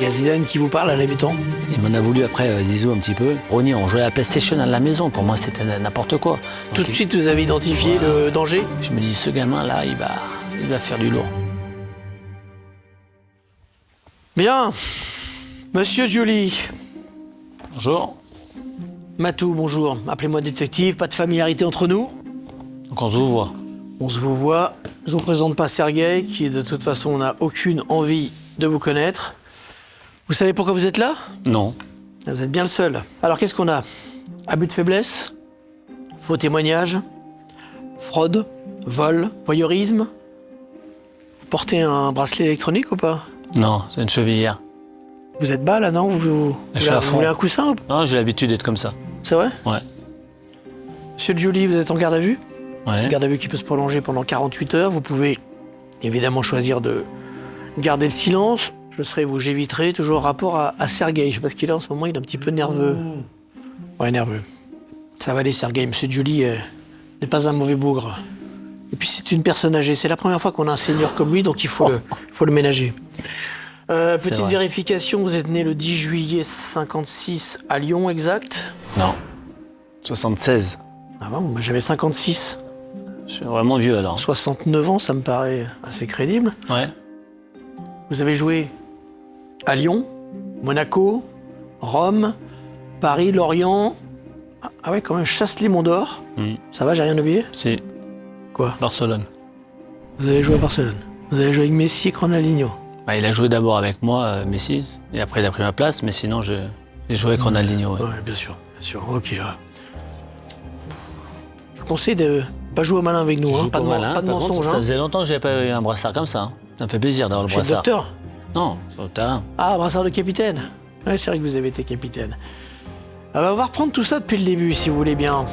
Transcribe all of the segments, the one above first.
Il y a Zidane qui vous parle à la mi-temps. Il m'en a voulu après Zizou un petit peu. Ronny, on jouait à la PlayStation à la maison. Pour moi, c'était n'importe quoi. Tout de suite, vous avez identifié le danger. Je me dis, ce gamin-là, il va faire du lourd. Bien. Monsieur Giuli. Bonjour. Matou, bonjour. Appelez-moi détective, pas de familiarité entre nous. Donc on se vous voit. On se vous voit. Je vous présente pas Sergueï, qui de toute façon n'a aucune envie de vous connaître. Vous savez pourquoi vous êtes là? Non. Vous êtes bien le seul. Alors qu'est-ce qu'on a? Abus de faiblesse, faux témoignage, fraude, vol, voyeurisme. Vous portez un bracelet électronique ou pas? Non, c'est une chevillère. Vous êtes bas là, non? Vous voulez un coussin ou pas? Non, j'ai l'habitude d'être comme ça. C'est vrai? Ouais. Monsieur Giuli, vous êtes en garde à vue? Ouais. Garde à vue qui peut se prolonger pendant 48 heures. Vous pouvez évidemment choisir de garder le silence. J'éviterai toujours rapport à Sergueï. Je sais pas ce qu'il a en ce moment, il est un petit peu nerveux. Ouais, nerveux. Ça va aller, Sergueï. Monsieur Giuli n'est pas un mauvais bougre. Et puis c'est une personne âgée. C'est la première fois qu'on a un senior comme lui, donc il faut le ménager. Petite vérification, vous êtes né le 10 juillet 56 à Lyon, exact? Non. 76. Ah bon, moi j'avais 56. Je suis vraiment vieux alors. 69 ans, ça me paraît assez crédible. Ouais. Vous avez joué à Lyon, Monaco, Rome, Paris, Lorient. Ah ouais, quand même, Chasselet-Mont-d'Or. Ça va, j'ai rien oublié? Si. Quoi? Barcelone. Vous avez joué à Barcelone. Vous avez joué avec Messi et Ronaldinho. Bah, il a joué d'abord avec moi, Messi, et après il a pris ma place, mais sinon j'ai joué avec Ronaldinho. Ouais. Ouais, bien sûr, ok. Ouais. Je vous conseille de pas jouer au malin avec nous, hein. Pas de mensonge. Ça faisait longtemps que j'avais pas eu un brassard comme ça. Hein. Ça me fait plaisir d'avoir le Chez le brassard. docteur? Non, sur le terrain. Ah, brassard de capitaine. Ouais, c'est vrai que vous avez été capitaine. On va reprendre tout ça depuis le début, si vous voulez bien.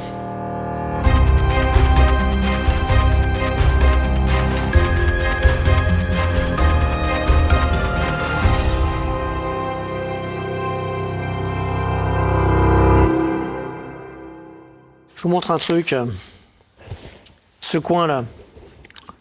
Je vous montre un truc. Ce coin-là,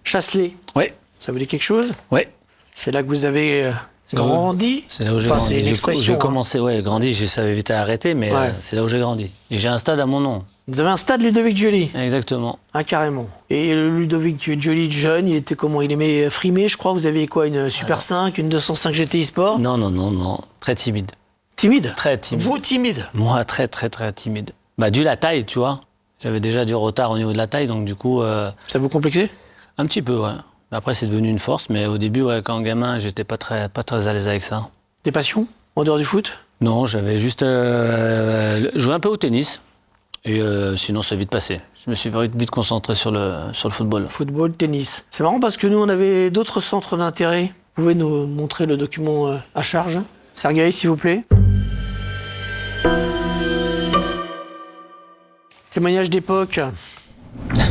Chasselet, Ouais, ça vous dit quelque chose? ouais. C'est là que vous avez grandi? C'est là où j'ai Enfin, grandi. c'est une expression. J'ai commencé, grandi, je savais vite arrêter, mais Ouais. c'est là où j'ai grandi. Et j'ai un stade à mon nom. Vous avez un stade Ludovic Giuli? Exactement. Ah, carrément. Et le Ludovic Giuli jeune, il était comment? Il aimait frimer, je crois. Vous aviez quoi? Une Super 5, une 205 GTI Sport? Non. Très timide. Timide? Très timide. Vous, timide? Moi, très timide. Bah, dû la taille, tu vois. J'avais déjà du retard au niveau de la taille, donc du coup... Ça vous complexait? Un petit peu, ouais. Après, c'est devenu une force, mais au début, quand gamin, j'étais pas très à l'aise avec ça. Des passions en dehors du foot? Non, j'avais juste joué un peu au tennis, et sinon, c'est vite passé. Je me suis vite concentré sur le football. Football, tennis. C'est marrant parce que nous, on avait d'autres centres d'intérêt. Vous pouvez nous montrer le document à charge? Sergueï, s'il vous plaît. Témoignage d'époque.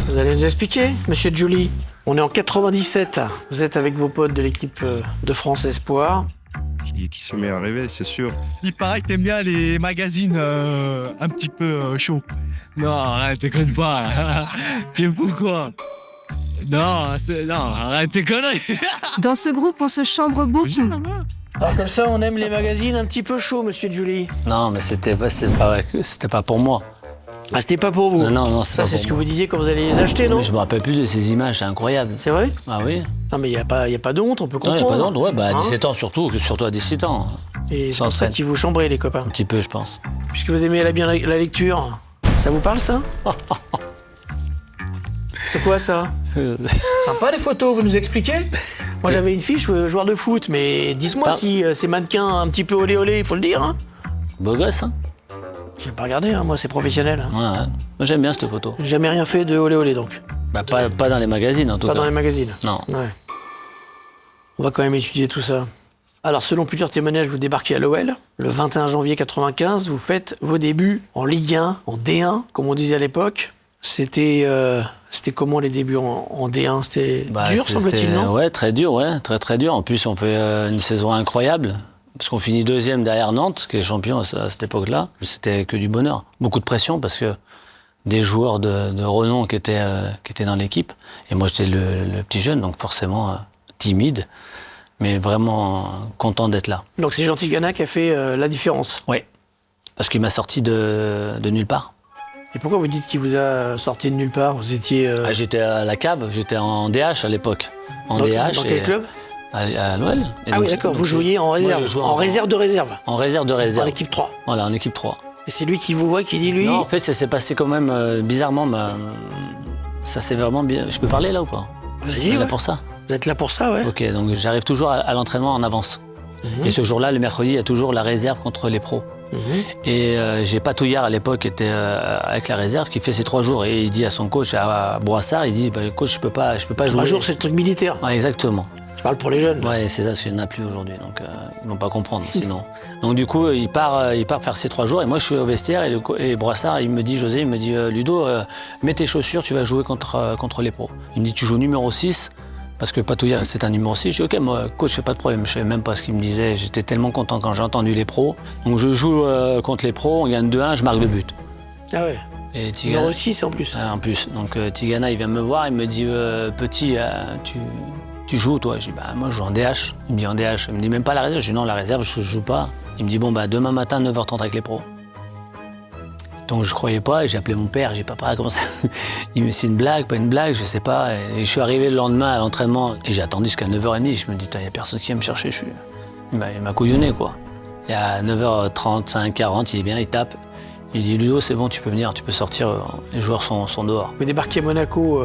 Vous allez nous expliquer, monsieur Giuli. On est en 97. Vous êtes avec vos potes de l'équipe de France Espoir. Qui se met à rêver, c'est sûr. Il paraît que t'aimes bien les magazines un petit peu chauds. Non, arrête, déconne pas. T'es fou quoi? Non, arrête tes conneries. Dans ce groupe, on se chambre beaucoup. Alors comme ça, on aime les magazines un petit peu chauds, monsieur Giuli. Non, mais c'était pas pour moi. Ah, c'était pas pour vous? Non, c'est ça, pas c'est pour ce que moi. vous disiez quand vous allez les acheter, non? Mais je me rappelle plus de ces images, c'est incroyable. C'est vrai? Ah oui? Non, mais il n'y a pas de honte, on peut Non, comprendre. il n'y a pas d'ordre, à Hein? 17 ans surtout à 17 ans. Et c'est Sans pour ça scène. qu'ils vous chambrez, les copains. Un petit peu, je pense. Puisque vous aimez bien la lecture, ça vous parle, ça? C'est quoi, ça? Sympa, les photos, vous nous expliquez? Moi, j'avais une fiche joueur de foot, mais dites-moi si ces mannequins un petit peu olé olé, il faut le dire, hein? Beau gosse, hein? J'ai pas regardé, hein, moi, c'est professionnel. Ouais. Moi, j'aime bien cette photo. J'ai jamais rien fait de olé olé, donc. Bah, pas dans les magazines, en tout Pas cas. dans les magazines. Non. Ouais. On va quand même étudier tout ça. Alors, selon plusieurs témoignages, vous débarquez à l'OL. Le 21 janvier 95, vous faites vos débuts en Ligue 1, en D1, comme on disait à l'époque. C'était comment les débuts en D1? C'était dur, semble-t-il, non? Ouais, très dur, ouais. Très dur. En plus, on fait une saison incroyable. Parce qu'on finit deuxième derrière Nantes, qui est champion à cette époque-là. C'était que du bonheur. Beaucoup de pression, parce que des joueurs de renom qui étaient dans l'équipe. Et moi, j'étais le petit jeune, donc forcément timide. Mais vraiment content d'être là. Donc c'est Jean Tigana qui a fait la différence. Oui. Parce qu'il m'a sorti de nulle part. Et pourquoi vous dites qu'il vous a sorti de nulle part? Vous étiez... J'étais à la cave, j'étais en DH à l'époque. En dans DH. dans quel club? À l'OL. Ah oui, d'accord, vous jouiez en réserve. je jouais En réserve de réserve. En réserve de En réserve. équipe 3. Voilà, en équipe 3. Et c'est lui qui vous voit, qui dit lui... Non, en fait, ça s'est passé quand même bizarrement. Ça s'est vraiment bien. Je peux parler là ou pas? Allez-y, C'est là ouais. pour ça. Vous êtes là pour ça, ouais. Ok, donc j'arrive toujours à l'entraînement en avance. Et ce jour-là, le mercredi, il y a toujours la réserve contre les pros. Et j'ai Patouillard à l'époque qui était avec la réserve qui fait ses 3 jours et il dit à son coach à Broissard, il dit bah, coach je peux pas jouer. 3 jours, c'est le truc militaire. Ouais, exactement. Je parle pour les jeunes. Ouais, c'est ça, parce qu'il n'y en a plus aujourd'hui, donc ils vont pas comprendre sinon. Donc du coup, il part faire ses 3 jours et moi je suis au vestiaire et Broissard, il me dit, José, il me dit Ludo, mets tes chaussures, tu vas jouer contre les pros. Il me dit tu joues numéro 6. Parce que Patouillard, c'est un numéro 6. Je dis, ok, moi, coach, j'ai pas de problème. Je savais même pas ce qu'il me disait. J'étais tellement content quand j'ai entendu les pros. Donc, je joue contre les pros, on gagne 2-1, je marque le but. Ah ouais. Et Tigana, Numéro 6 en plus. en plus. Donc, Tigana, il vient me voir, il me dit, petit, tu joues, toi? Je dis, bah, moi, je joue en DH. Il me dit, en DH. Il me dit, même pas la réserve. Je dis, non, la réserve, je joue pas. Il me dit, bon, bah, demain matin, 9h30 avec les pros. Donc je croyais pas et j'ai appelé mon père, j'ai dit papa, comment ça? Il me dit c'est une blague, pas une blague, je sais pas. Et je suis arrivé le lendemain à l'entraînement et j'ai attendu jusqu'à 9h30, je me dis il y a personne qui vient me chercher, il m'a couillonné quoi. Et à 9h35, 40, il est bien, il tape. Il dit Ludo c'est bon, tu peux venir, tu peux sortir, les joueurs sont dehors. Vous débarquez à Monaco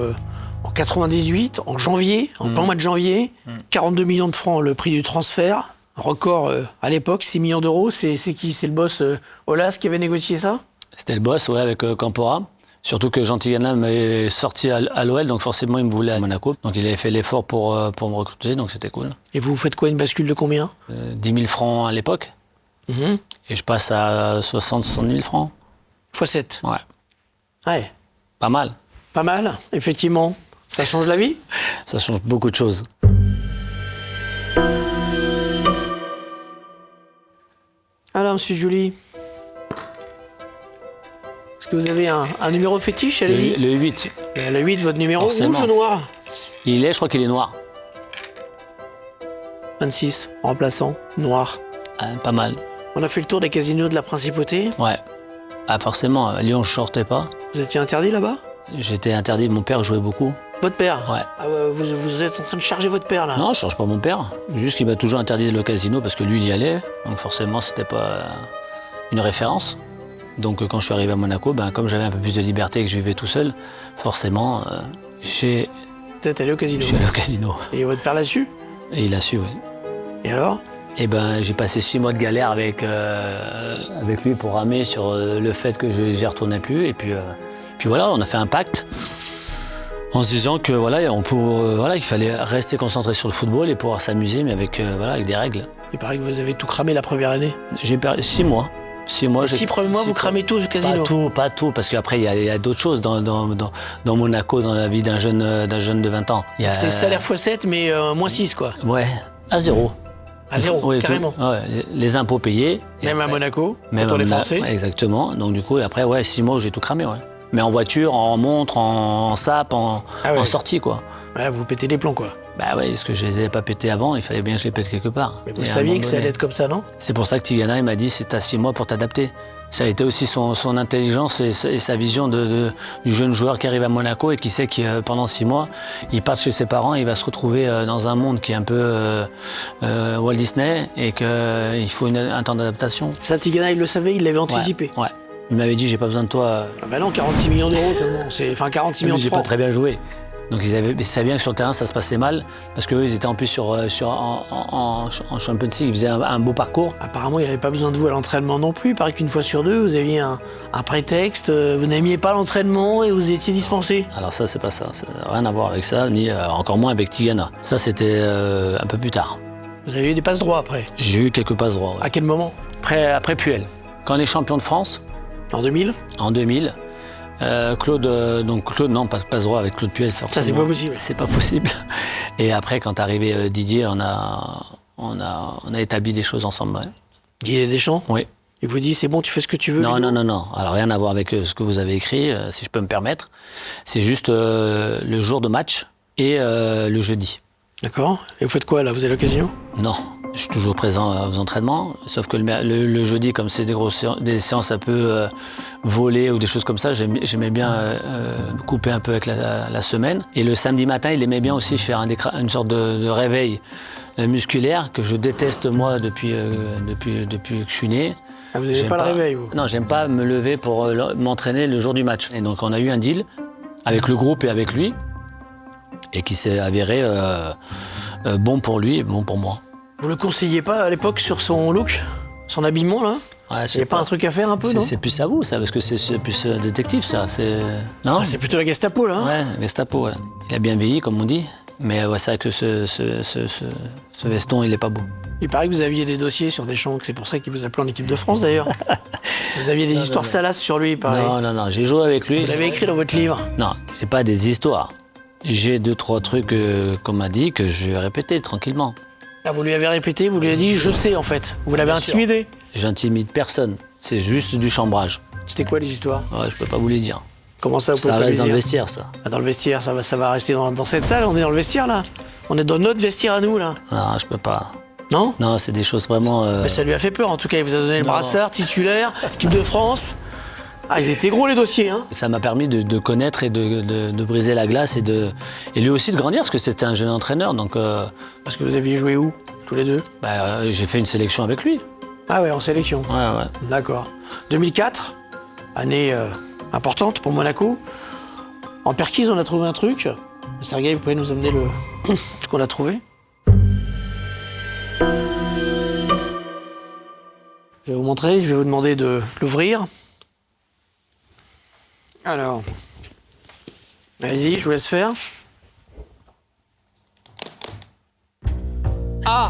en 98, en janvier, en plein mois de janvier, 42 millions de francs le prix du transfert, record à l'époque, 6 millions d'euros, c'est qui? C'est le boss Olas qui avait négocié ça? C'était le boss, ouais, avec Campora. Surtout que Jean Tigana m'avait sorti à l'OL, donc forcément il me voulait à Monaco. Donc il avait fait l'effort pour me recruter, donc c'était cool. Et vous faites quoi, une bascule de combien? 10 000 francs à l'époque. Et je passe à 70 000 francs. x7. Ouais, Ouais, pas mal. pas mal, effectivement. Ça change la vie? Ça change beaucoup de choses. Alors, monsieur Julie, est-ce que vous avez un numéro fétiche? Allez-y. Le 8, Le 8, votre numéro, Forcément. rouge ou noir? je crois qu'il est noir. 26, remplaçant, noir. Pas mal. On a fait le tour des casinos de la Principauté. Ouais. Ah, forcément, à Lyon, je sortais pas. Vous étiez interdit là-bas? J'étais interdit, mon père jouait beaucoup. Votre père? Ouais. Ah ouais, vous êtes en train de charger votre père là? Non, je change pas mon père. Juste qu'il m'a toujours interdit le casino parce que lui, il y allait. Donc forcément, c'était pas une référence. Donc quand je suis arrivé à Monaco, comme j'avais un peu plus de liberté et que je vivais tout seul, forcément, j'ai Vous êtes allé au casino? je suis allé au casino. Et votre père l'a su? Et il a su, oui. Et alors? Et j'ai passé 6 mois de galère avec lui pour ramer sur le fait que je n'y retournais plus. Et puis voilà, on a fait un pacte en se disant que il fallait rester concentré sur le football et pouvoir s'amuser, mais avec des règles. Il paraît que vous avez tout cramé la première année. J'ai perdu 6 mois. 6 mois. Les 6 premiers mois, vous cramez tout au casino? Pas tout, parce qu'après, il y a d'autres choses dans Monaco, dans la vie d'un jeune de 20 ans. C'est le salaire x7, mais moins 6 quoi. Ouais, à 0. À 0, Oui, carrément. Ouais, les impôts payés. Et Même à après- Monaco, Même quand on est à- français. ouais, exactement. Donc du coup, et après, 6 mois où j'ai tout cramé, ouais. Mais en voiture, en montre, en sape, en sortie, quoi. Voilà, vous pétez les plombs quoi. Bah ouais, parce que je les ai pas pétés avant, il fallait bien que je les pète quelque part. Mais vous Et à un saviez moment que ça allait donné- être comme ça, non? C'est pour ça que Tigana, il m'a dit, c'est à 6 mois pour t'adapter. Ça a été aussi son intelligence et sa vision du jeune joueur qui arrive à Monaco et qui sait que pendant 6 mois, il part chez ses parents, il va se retrouver dans un monde qui est un peu Walt Disney et qu'il faut un temps d'adaptation. Ça, Tigana, il le savait, il l'avait anticipé. Ouais. Il m'avait dit, j'ai pas besoin de toi. Ah bah non, 46 millions d'euros, comment? Enfin, 46 millions de J'ai pas francs. très bien joué. Donc ils savaient bien que sur le terrain ça se passait mal parce qu'eux ils étaient en plus en Champions League, ils faisaient un beau parcours. Apparemment, il n'avait pas besoin de vous à l'entraînement non plus. Il paraît qu'une fois sur deux, vous aviez un prétexte, vous n'aimiez pas l'entraînement et vous étiez dispensé. Alors ça c'est pas ça, ça n'a rien à voir avec ça, ni encore moins avec Tigana. Ça c'était un peu plus tard. Vous avez eu des passes droits après. J'ai eu quelques passes droits. Ouais. À quel moment? Après Puel, quand on est champion de France En 2000? en 2000. Claude, non, pas passe droit avec Claude Puel, forcément. Ça, c'est pas possible. C'est pas possible. Et après, quand est arrivé Didier, on a établi des choses ensemble. Ouais. Didier Deschamps? Oui. Il vous dit, c'est bon, tu fais ce que tu veux. Non, Ludo. non. Alors, rien à voir avec ce que vous avez écrit, si je peux me permettre. C'est juste le jour de match et le jeudi. D'accord. Et vous faites quoi là? Vous allez au casino? Non, je suis toujours présent aux entraînements, sauf que le jeudi, comme c'est des séances un peu volées ou des choses comme ça, j'aimais bien couper un peu avec la semaine. Et le samedi matin, il aimait bien aussi faire une sorte de réveil musculaire que je déteste moi depuis que je suis né. Ah, vous n'avez pas le réveil, vous? Non, j'aime pas me lever pour m'entraîner le jour du match. Et donc on a eu un deal avec le groupe et avec lui, et qui s'est avéré bon pour lui et bon pour moi. Vous le conseillez pas à l'époque sur son look, son habillement là? Ouais, Il n'y a pas un truc à faire un peu, non? C'est plus à vous, ça, parce que c'est plus détective, ça. Non, Ah, c'est plutôt la Gestapo là, hein? Ouais, Gestapo, ouais. Il a bien vieilli, comme on dit, mais ouais, c'est vrai que ce veston, il est pas beau. Il paraît que vous aviez des dossiers sur Deschamps, que c'est pour ça qu'il vous appelait en équipe de France d'ailleurs. Vous aviez des histoires salaces sur lui, il paraît. Non, j'ai joué avec lui. Vous l'avez écrit dans votre livre? Non, j'ai pas des histoires. J'ai 2-3 trucs qu'on m'a dit que je vais répéter tranquillement. Ah, vous lui avez répété, vous lui avez dit, je sais en fait. Vous l'avez Bien sûr. intimidé? J'intimide personne, c'est juste du chambrage. C'était quoi les histoires? Ouais, je peux pas vous les dire. Comment ça, vous pouvez Ça pas reste dans lui le dire? vestiaire, ça. Ah, dans le vestiaire, ça va rester dans cette salle? On est dans le vestiaire là? On est dans notre vestiaire à nous là? Non, je peux pas. Non? Non, c'est des choses vraiment... Mais ça lui a fait peur en tout cas, il vous a donné le Non. brassard, titulaire, équipe de France. Ah, ils étaient gros les dossiers, hein? Ça m'a permis de connaître et de briser la glace et lui aussi de grandir, parce que c'était un jeune entraîneur, donc Parce que vous aviez joué où, tous les deux? j'ai fait une sélection avec lui. Ah ouais, en sélection. Ouais. D'accord. 2004, année importante pour Monaco. En perquise, on a trouvé un truc. Sergueï, vous pouvez nous amener ce qu'on a trouvé? Je vais vous montrer, je vais vous demander de l'ouvrir. Alors, allez-y, je vous laisse faire. Ah!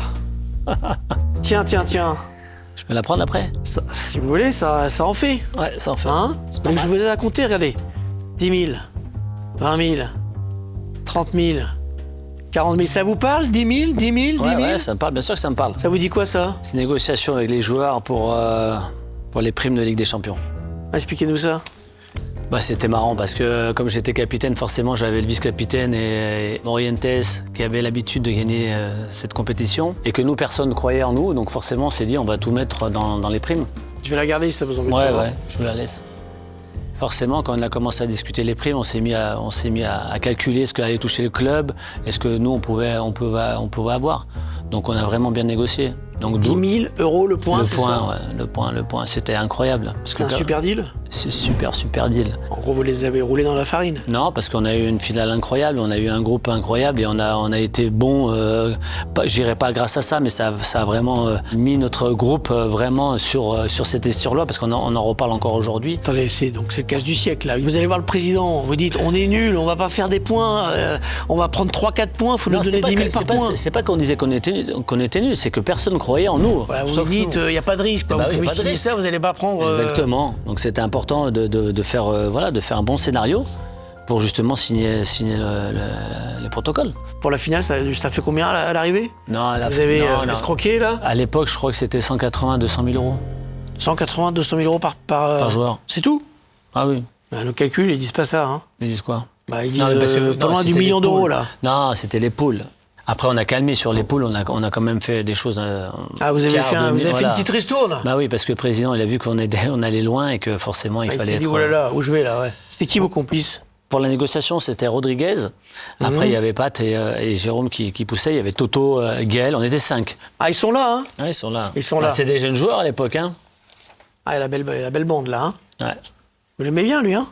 Tiens. Je peux la prendre après? Ça, si vous voulez, ça en fait. Ouais, ça en fait. Hein? C'est pas Donc je mal. vous ai à compter, regardez. 10 000, 20 000, 30 000, 40 000. Ça vous parle? 10 000, 10 000, 10 000? Ouais, ça me parle, bien sûr que ça me parle. Ça vous dit quoi, ça? C'est une négociation avec les joueurs pour les primes de Ligue des Champions. Expliquez-nous ça. C'était marrant parce que comme j'étais capitaine, forcément j'avais le vice-capitaine et Morientes qui avait l'habitude de gagner cette compétition et que nous, personne ne croyait en nous, donc forcément on s'est dit on va tout mettre dans les primes. Je vais la garder si ça vous embête Ouais, pas. ouais, je vous la laisse. Forcément, quand on a commencé à discuter les primes, on s'est mis à calculer ce qu'allait toucher le club et ce que nous on pouvait avoir. Donc on a vraiment bien négocié. Donc 10 000 euros le point, le c'est point, ça? ouais, le point, c'était incroyable. C'est un super deal? C'est super deal. En gros, vous les avez roulés dans la farine? Non, parce qu'on a eu une finale incroyable, on a eu un groupe incroyable et on a été bon. Je dirais pas grâce à ça, mais ça a vraiment mis notre groupe vraiment sur cette histoire-là, parce qu'on en reparle encore aujourd'hui. Attendez, c'est le casse du siècle, là. Vous allez voir le président, vous dites, on est nul, on va pas faire des points, on va prendre 3-4 points, il faut nous donner 10 000 par point. C'est pas qu'on disait qu'on était nuls, c'est que personne ne croyait en nous. Ouais, vous sauf dites, nous. il n'y a pas de risque, quoi. Bah Vous oui, pouvez pas de signer risque. ça, vous n'allez pas prendre... Exactement. Donc c'était important de faire un bon scénario pour justement signer les protocoles. Pour la finale, ça fait combien à l'arrivée? Non, Vous avez escroqué, là? À l'époque, je crois que c'était 180-200 000 euros 180, 200 000 euros par joueur. C'est tout? Ah oui. Bah, nos calculs, ils disent pas ça, hein. Ils disent quoi? Bah, ils disent Non, mais parce que- pas non, loin du c'était million les poules. d'euros, là. Non, c'était les poules. Après, on a calmé sur les poules, on a quand même fait des choses. Ah, vous avez fait une voilà. petite ristourne? Bah oui, parce que le président, il a vu qu'on allait loin et que forcément, il Ah, il fallait s'est dit, être. oh là là, où je vais, là, ouais. C'était qui vos complices? Pour la négociation, c'était Rodriguez. Après, il y avait Pat et Jérôme qui poussaient. Il y avait Toto, Gaël. On était 5. Ah, ils sont là, hein? Ouais, ils sont là. Ils sont là. C'est des jeunes joueurs à l'époque, hein. Ah, la belle bande, là, hein? Ouais. Vous l'aimez bien, lui, hein?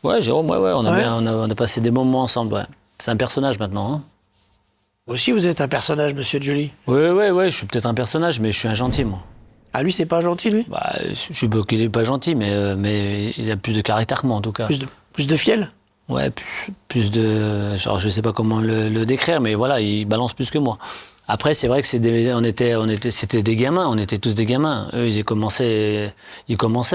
Ouais, Jérôme, ouais. On a, Ouais. on a passé des moments ensemble, ouais. C'est un personnage maintenant, hein. Vous aussi, vous êtes un personnage, monsieur Joly. Ouais, je suis peut-être un personnage, mais je suis un gentil, moi. Ah, lui, c'est pas gentil, lui? Bah, je suis pas qu'il est pas gentil, mais il a plus de caractère que moi, en tout cas. Plus de fiel? Ouais, plus de... Genre, je sais pas comment le décrire, mais voilà, il balance plus que moi. Après, c'est vrai que c'était des gamins, on était tous des gamins. Eux, ils commençaient,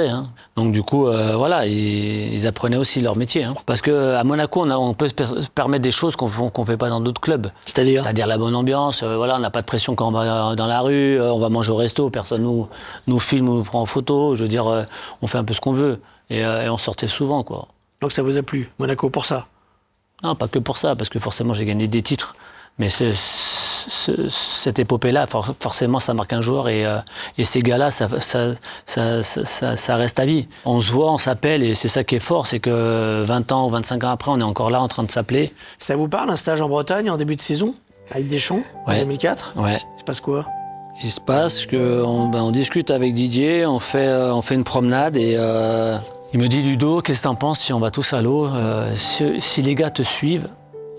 hein. Donc du coup, voilà, ils apprenaient aussi leur métier, hein. Parce qu'à Monaco, on peut se permettre des choses qu'on fait pas dans d'autres clubs. C'est-à-dire la bonne ambiance, voilà, on n'a pas de pression quand on va dans la rue, on va manger au resto, personne nous filme ou nous prend en photo. Je veux dire, on fait un peu ce qu'on veut. Et on sortait souvent, quoi. Donc ça vous a plu, Monaco, pour ça? Non, pas que pour ça, parce que forcément j'ai gagné des titres. Mais cette épopée-là, forcément, ça marque un joueur et ces gars-là, ça reste à vie. On se voit, on s'appelle et c'est ça qui est fort, c'est que 20 ans ou 25 ans après, on est encore là en train de s'appeler. Ça vous parle, un stage en Bretagne en début de saison, avec Deschamps, en 2004 ? Ouais. Il se passe quoi ? Il se passe qu'on discute avec Didier, on fait une promenade et il me dit Ludo, qu'est-ce que t'en penses si on va tous à l'eau si les gars te suivent,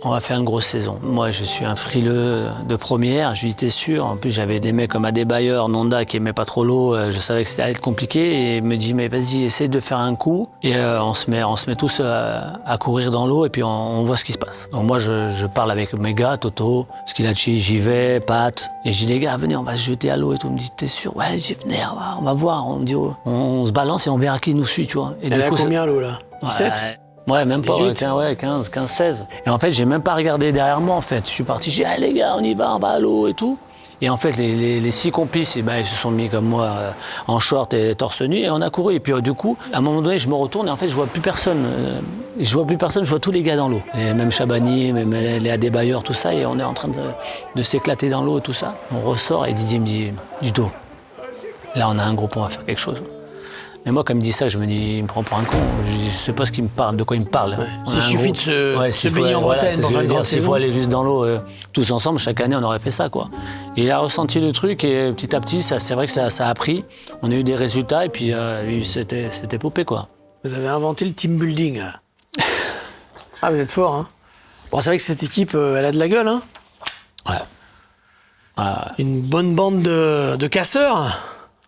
on va faire une grosse saison. Moi, je suis un frileux de première. Je lui dis, t'es sûr ? En plus, j'avais des mecs comme Adebayor, Nonda qui aimaient pas trop l'eau. Je savais que c'était allait être compliqué. Et il me dit, mais vas-y, essaye de faire un coup. Et on se met tous à courir dans l'eau et puis on voit ce qui se passe. Donc moi, je parle avec mes gars, Toto, Skilacci, j'y vais, Pat. Et je dis, les gars, venez, on va se jeter à l'eau et tout. Il me dit, t'es sûr ? Ouais, j'y venais, on va voir. On me dit, on se balance et on verra qui nous suit, tu vois. Et elle est à combien l'eau là ? 17 ? Ouais, même 18. pas, 15, 16. Et en fait, j'ai même pas regardé derrière moi, en fait. Je suis parti, j'ai dit, ah, les gars, on y va, on va à l'eau et tout. Et en fait, les 6 complices, ils se sont mis comme moi en short et torse nu et on a couru. Et puis du coup, à un moment donné, je me retourne et en fait, je vois plus personne. Je vois tous les gars dans l'eau. Et même Chabani, même les Adebayor, tout ça. Et on est en train de s'éclater dans l'eau et tout ça. On ressort et Didier me dit, Ludo, là, on a un groupe, on va faire quelque chose. Mais moi, quand il me dit ça, je me dis, il me prend pour un con. Je sais pas ce qu'il me parle, de quoi il me parle. Ouais. Il suffit de se baigner en Bretagne dans une grande saison. S'il faut aller juste dans l'eau, tous ensemble, chaque année, on aurait fait ça, quoi. Et il a ressenti le truc et petit à petit, c'est vrai que ça a pris. On a eu des résultats et puis c'était épopée, quoi. Vous avez inventé le team building, là. Ah, vous êtes fort, hein. Bon, c'est vrai que cette équipe, elle a de la gueule, hein. Ouais. Une bonne bande de casseurs.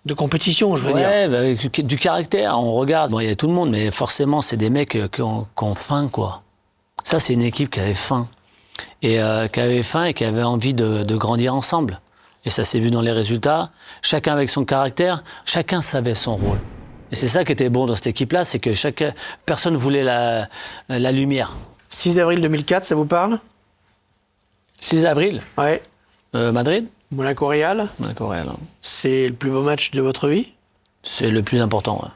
De compétition, je veux dire. Ouais, avec du caractère, on regarde. Bon, il y a tout le monde, mais forcément, c'est des mecs qui ont faim, quoi. Ça, c'est une équipe qui avait faim. Et qui avait faim et qui avait envie de grandir ensemble. Et ça s'est vu dans les résultats. Chacun avec son caractère, chacun savait son rôle. Et c'est ça qui était bon dans cette équipe-là, c'est que personne voulait la lumière. 6 avril 2004, ça vous parle ? 6 avril, Ouais. Madrid. Monaco-Real, Monaco-Real. c'est le plus beau match de votre vie ? C'est le plus important, ouais.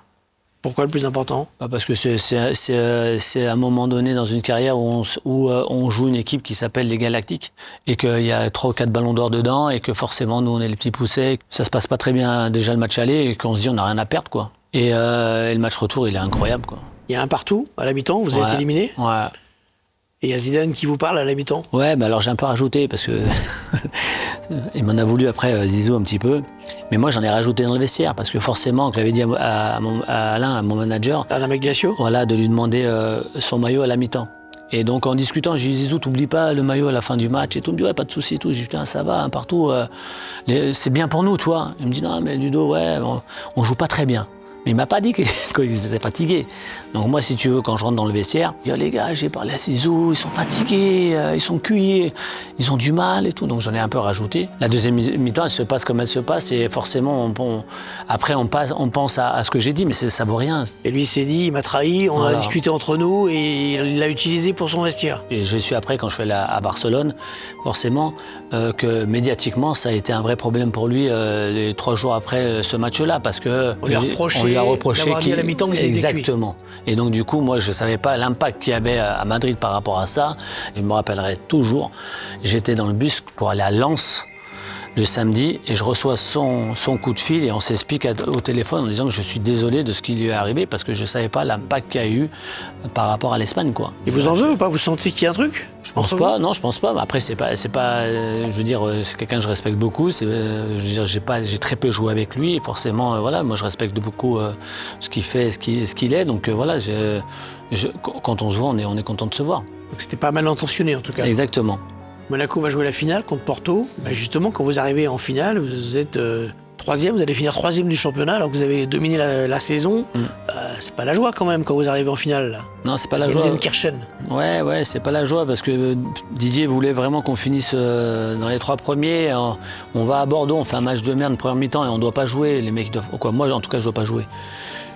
Pourquoi le plus important ? Parce que c'est un moment donné dans une carrière où on joue une équipe qui s'appelle les Galactiques et qu'il y a 3 ou 4 ballons d'or dedans et que forcément nous on est les petits poussés. Ça se passe pas très bien déjà le match aller et qu'on se dit on n'a rien à perdre, quoi. Et le match retour il est incroyable, quoi. Il y a un partout à la mi-temps, vous êtes éliminé ? Ouais. Et il y a Zidane qui vous parle à la mi-temps ? Ouais, alors j'ai un peu rajouté parce que il m'en a voulu après Zizou un petit peu. Mais moi j'en ai rajouté dans le vestiaire parce que forcément, que j'avais dit à Alain, à mon manager, Alain Maglacio ? voilà, de lui demander son maillot à la mi-temps. Et donc en discutant, j'ai dit Zizou, t'oublies pas le maillot à la fin du match et tout. Il me dit ouais, pas de souci et tout. J'ai dit putain, ça va, un partout, c'est bien pour nous, tu vois. Il me dit non, mais Ludo, ouais, on joue pas très bien. Mais il m'a pas dit qu'ils étaient fatigués. Donc moi, si tu veux, quand je rentre dans le vestiaire, je dis, oh, les gars, j'ai parlé à Zizou, ils sont fatigués, ils sont cuits, ils ont du mal et tout. Donc j'en ai un peu rajouté. La deuxième mi-temps, elle se passe comme elle se passe et forcément, après, on pense à ce que j'ai dit, mais ça vaut rien. Et lui, il s'est dit, il m'a trahi, on a discuté entre nous et il l'a utilisé pour son vestiaire. Et je suis après, quand je suis allé à Barcelone, forcément, que médiatiquement, ça a été un vrai problème pour lui les 3 jours après ce match-là, parce que on lui a reproché d'avoir dit à la mi-temps que c'était cuit. Exactement. Et donc du coup, moi, je savais pas l'impact qu'il y avait à Madrid par rapport à ça. Je me rappellerai toujours, j'étais dans le bus pour aller à Lens le samedi et je reçois son coup de fil et on s'explique au téléphone en disant que je suis désolé de ce qui lui est arrivé parce que je savais pas l'impact qu'il y a eu par rapport à l'Espagne, quoi. Et vous en veut ou pas ? Vous sentez qu'il y a un truc ? Je pense pas, non, je pense pas. Après, c'est pas, je veux dire, c'est quelqu'un que je respecte beaucoup. Je veux dire, j'ai très peu joué avec lui et forcément, voilà, moi je respecte beaucoup ce qu'il fait, ce qu'il est. Donc voilà, quand on se voit, on est content de se voir. Donc c'était pas mal intentionné en tout cas. Exactement. Monaco va jouer la finale contre Porto. Bah justement, quand vous arrivez en finale, vous êtes 3e, vous allez finir 3e du championnat alors que vous avez dominé la saison. C'est pas la joie quand même quand vous arrivez en finale. Là. Non, c'est pas la joie. Gelsenkirchen. Ouais, c'est pas la joie parce que Didier voulait vraiment qu'on finisse dans les 3 premiers. On va à Bordeaux, on fait un match de merde première mi-temps et on doit pas jouer. Les mecs doivent. Quoi, moi, en tout cas, je dois pas jouer.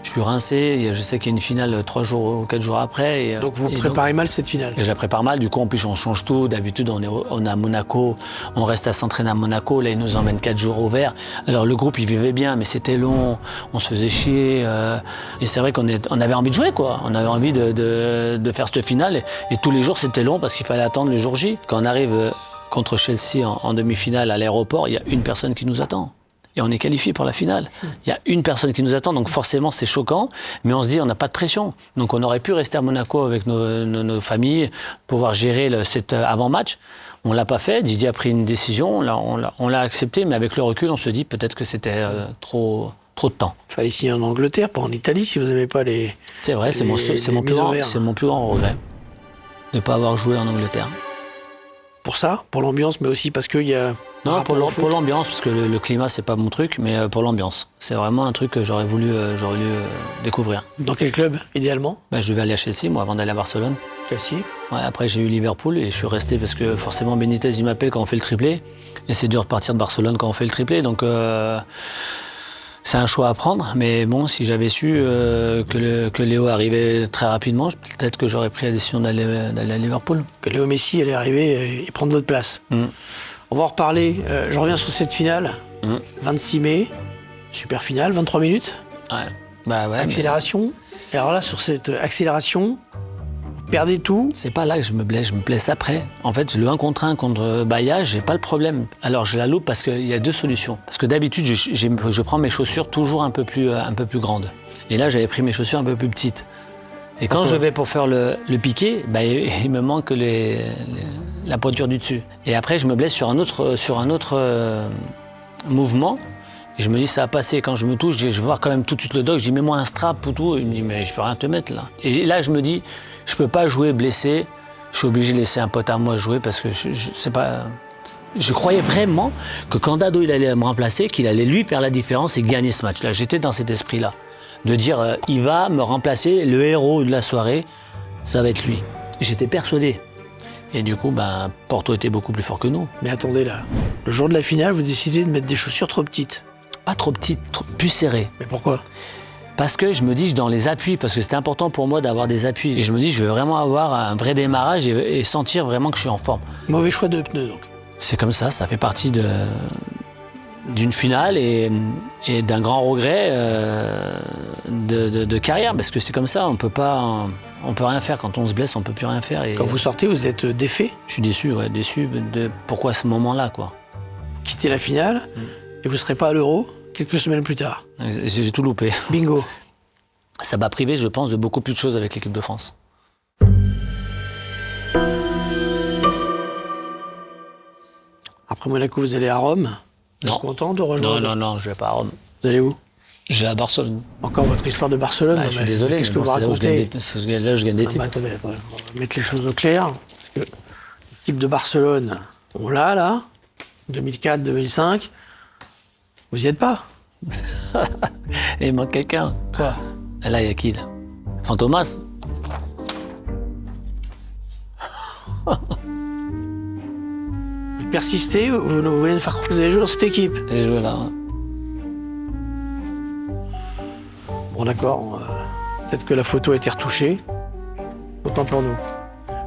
Je suis rincé, je sais qu'il y a une finale 3 jours ou 4 jours après. Donc vous préparez mal cette finale. Et je la prépare mal, du coup en plus on change tout. D'habitude on est à Monaco, on reste à s'entraîner à Monaco, là ils nous emmènent 4 jours au vert. Alors le groupe il vivait bien mais c'était long, on se faisait chier. Et c'est vrai qu'on avait envie de jouer, quoi. On avait envie de faire cette finale et tous les jours c'était long parce qu'il fallait attendre le jour J. Quand on arrive contre Chelsea en demi-finale à l'aéroport, il y a une personne qui nous attend. Et on est qualifié pour la finale. Il y a une personne qui nous attend, donc forcément c'est choquant, mais on se dit on n'a pas de pression. Donc on aurait pu rester à Monaco avec nos familles, pouvoir gérer cet avant-match. On ne l'a pas fait, Didier a pris une décision, on l'a accepté, mais avec le recul, on se dit peut-être que c'était trop de temps. Il fallait signer en Angleterre, pas en Italie, si vous n'aimez pas les... C'est vrai, c'est mon plus grand regret de ne pas avoir joué en Angleterre. Pour ça, pour l'ambiance, mais aussi parce qu'il y a... Non, pour l'ambiance, parce que le climat, c'est pas mon truc, mais pour l'ambiance. C'est vraiment un truc que j'aurais voulu découvrir. Dans quel club, idéalement? Je devais aller à Chelsea, moi, avant d'aller à Barcelone. Chelsea. Ouais, après, j'ai eu Liverpool et je suis resté parce que forcément, Benitez, il m'appelle quand on fait le triplé. Et c'est dur de partir de Barcelone quand on fait le triplé. Donc, c'est un choix à prendre. Mais bon, si j'avais su que Léo arrivait très rapidement, peut-être que j'aurais pris la décision d'aller à Liverpool. Que Léo Messi allait arriver et prendre votre place. On va en reparler. Je reviens sur cette finale. 26 mai, super finale, 23 minutes. Ouais. Accélération. Et alors là, sur cette accélération, vous perdez tout. C'est pas là que je me blesse après. En fait, le 1 contre 1 contre Bahia, j'ai pas le problème. Alors je la loupe parce qu'il y a deux solutions. Parce que d'habitude, je prends mes chaussures toujours un peu plus grandes. Et là, j'avais pris mes chaussures un peu plus petites. Et quand je vais pour faire le piqué, il me manque la pointure du dessus. Et après, je me blesse sur un autre mouvement. Et je me dis, ça va passer. Quand je me touche, je vais voir quand même tout de suite le doc. Je dis, mets-moi un strap ou tout. Il me dit, mais je peux rien te mettre là. Et là, je me dis, je peux pas jouer blessé. Je suis obligé de laisser un pote à moi jouer parce que c'est pas... Je croyais vraiment que quand Dado il allait me remplacer, qu'il allait lui faire la différence et gagner ce match-là. J'étais dans cet esprit-là. De dire, il va me remplacer, le héros de la soirée, ça va être lui. J'étais persuadé. Et du coup, Porto était beaucoup plus fort que nous. Mais attendez là, le jour de la finale, vous décidez de mettre des chaussures trop petites. Pas trop petites, plus serrées. Mais pourquoi? Parce que je me dis, dans les appuis, parce que c'était important pour moi d'avoir des appuis. Et je me dis, je veux vraiment avoir un vrai démarrage et sentir vraiment que je suis en forme. Mauvais choix de pneus donc. C'est comme ça fait partie d'une finale et d'un grand regret de carrière, parce que c'est comme ça, on peut rien faire. Quand on se blesse, on peut plus rien faire. Et quand vous sortez, vous êtes défait? Je suis déçu de pourquoi ce moment-là, quoi. Vous quittez la finale et vous ne serez pas à l'Euro quelques semaines plus tard. J'ai tout loupé. Bingo. Ça m'a privé, je pense, de beaucoup plus de choses avec l'équipe de France. Après Monaco, vous allez à Rome. Vous êtes content de rejoindre? Non, je vais pas à Rome. Vous allez où? Je vais à Barcelone. Encore votre histoire de Barcelone? Je suis désolé, qu'est-ce que vous racontez? Là, je gagne des titres. Attendez, on va mettre les choses au clair. Parce que l'équipe de Barcelone, on l'a là, 2004, 2005. Vous y êtes pas? Et il manque quelqu'un. Quoi? Et là, il y a qui là? Fantomas. Vous persistez, vous voulez me faire croire que vous allez jouer dans cette équipe? Et je là. Bon d'accord, peut-être que la photo a été retouchée. Autant pour nous.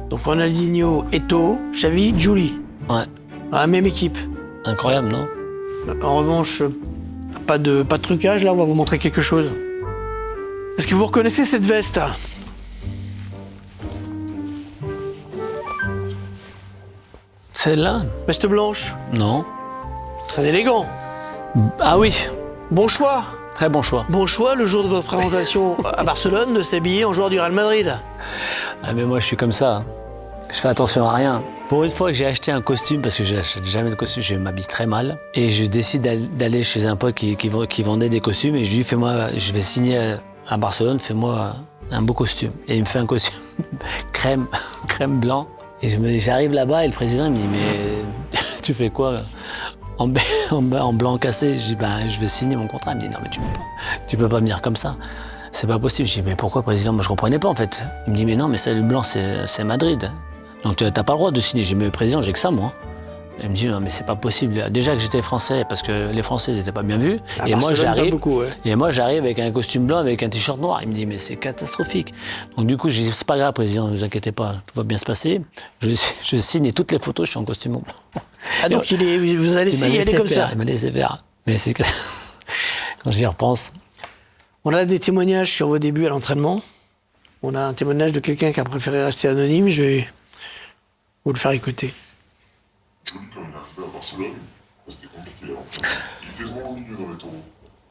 Donc Ronaldinho, Eto'o, Xavi, Juli. Ouais. La même équipe. Incroyable, non? En revanche, pas de trucage, là, on va vous montrer quelque chose. Est-ce que vous reconnaissez cette veste? Celle-là? Veste blanche. Non. Très élégant. Ah oui. Bon choix. Très bon choix. Bon choix, le jour de votre présentation à Barcelone, de s'habiller en joueur du Real Madrid. Ah mais moi je suis comme ça. Je fais attention à rien. Pour une fois, j'ai acheté un costume, parce que je n'achète jamais de costume, je m'habille très mal. Et je décide d'aller chez un pote qui vendait des costumes, et je lui dis, fais-moi, je vais signer à Barcelone, fais-moi un beau costume. Et il me fait un costume crème blanc. Et j'arrive là-bas, et le président il me dit, mais tu fais quoi en blanc cassé? Je dis, je vais signer mon contrat. Il me dit, non mais tu peux pas venir comme ça. C'est pas possible. Je dis, mais pourquoi, président? Moi je comprenais pas en fait. Il me dit, mais non, mais ça, le blanc c'est Madrid. Donc t'as pas le droit de signer. J'ai dit, mais président, j'ai que ça moi. Il me dit, non mais c'est pas possible. Déjà que j'étais français, parce que les Français n'étaient pas bien vus. Et moi j'arrive avec un costume blanc, avec un t-shirt noir. Il me dit, mais c'est catastrophique. Donc du coup, je dis, c'est pas grave, président, ne vous inquiétez pas, tout va bien se passer. Je signe et toutes les photos, je suis en costume blanc. Ah donc vous allez y aller comme ça? Il m'a laissé faire. Mais c'est que quand j'y repense. On a des témoignages sur vos débuts à l'entraînement. On a un témoignage de quelqu'un qui a préféré rester anonyme. Je vais vous le faire écouter. Joly, quand il est arrivé à Barcelone, c'était compliqué. Alors, il était vraiment au milieu dans les taureaux.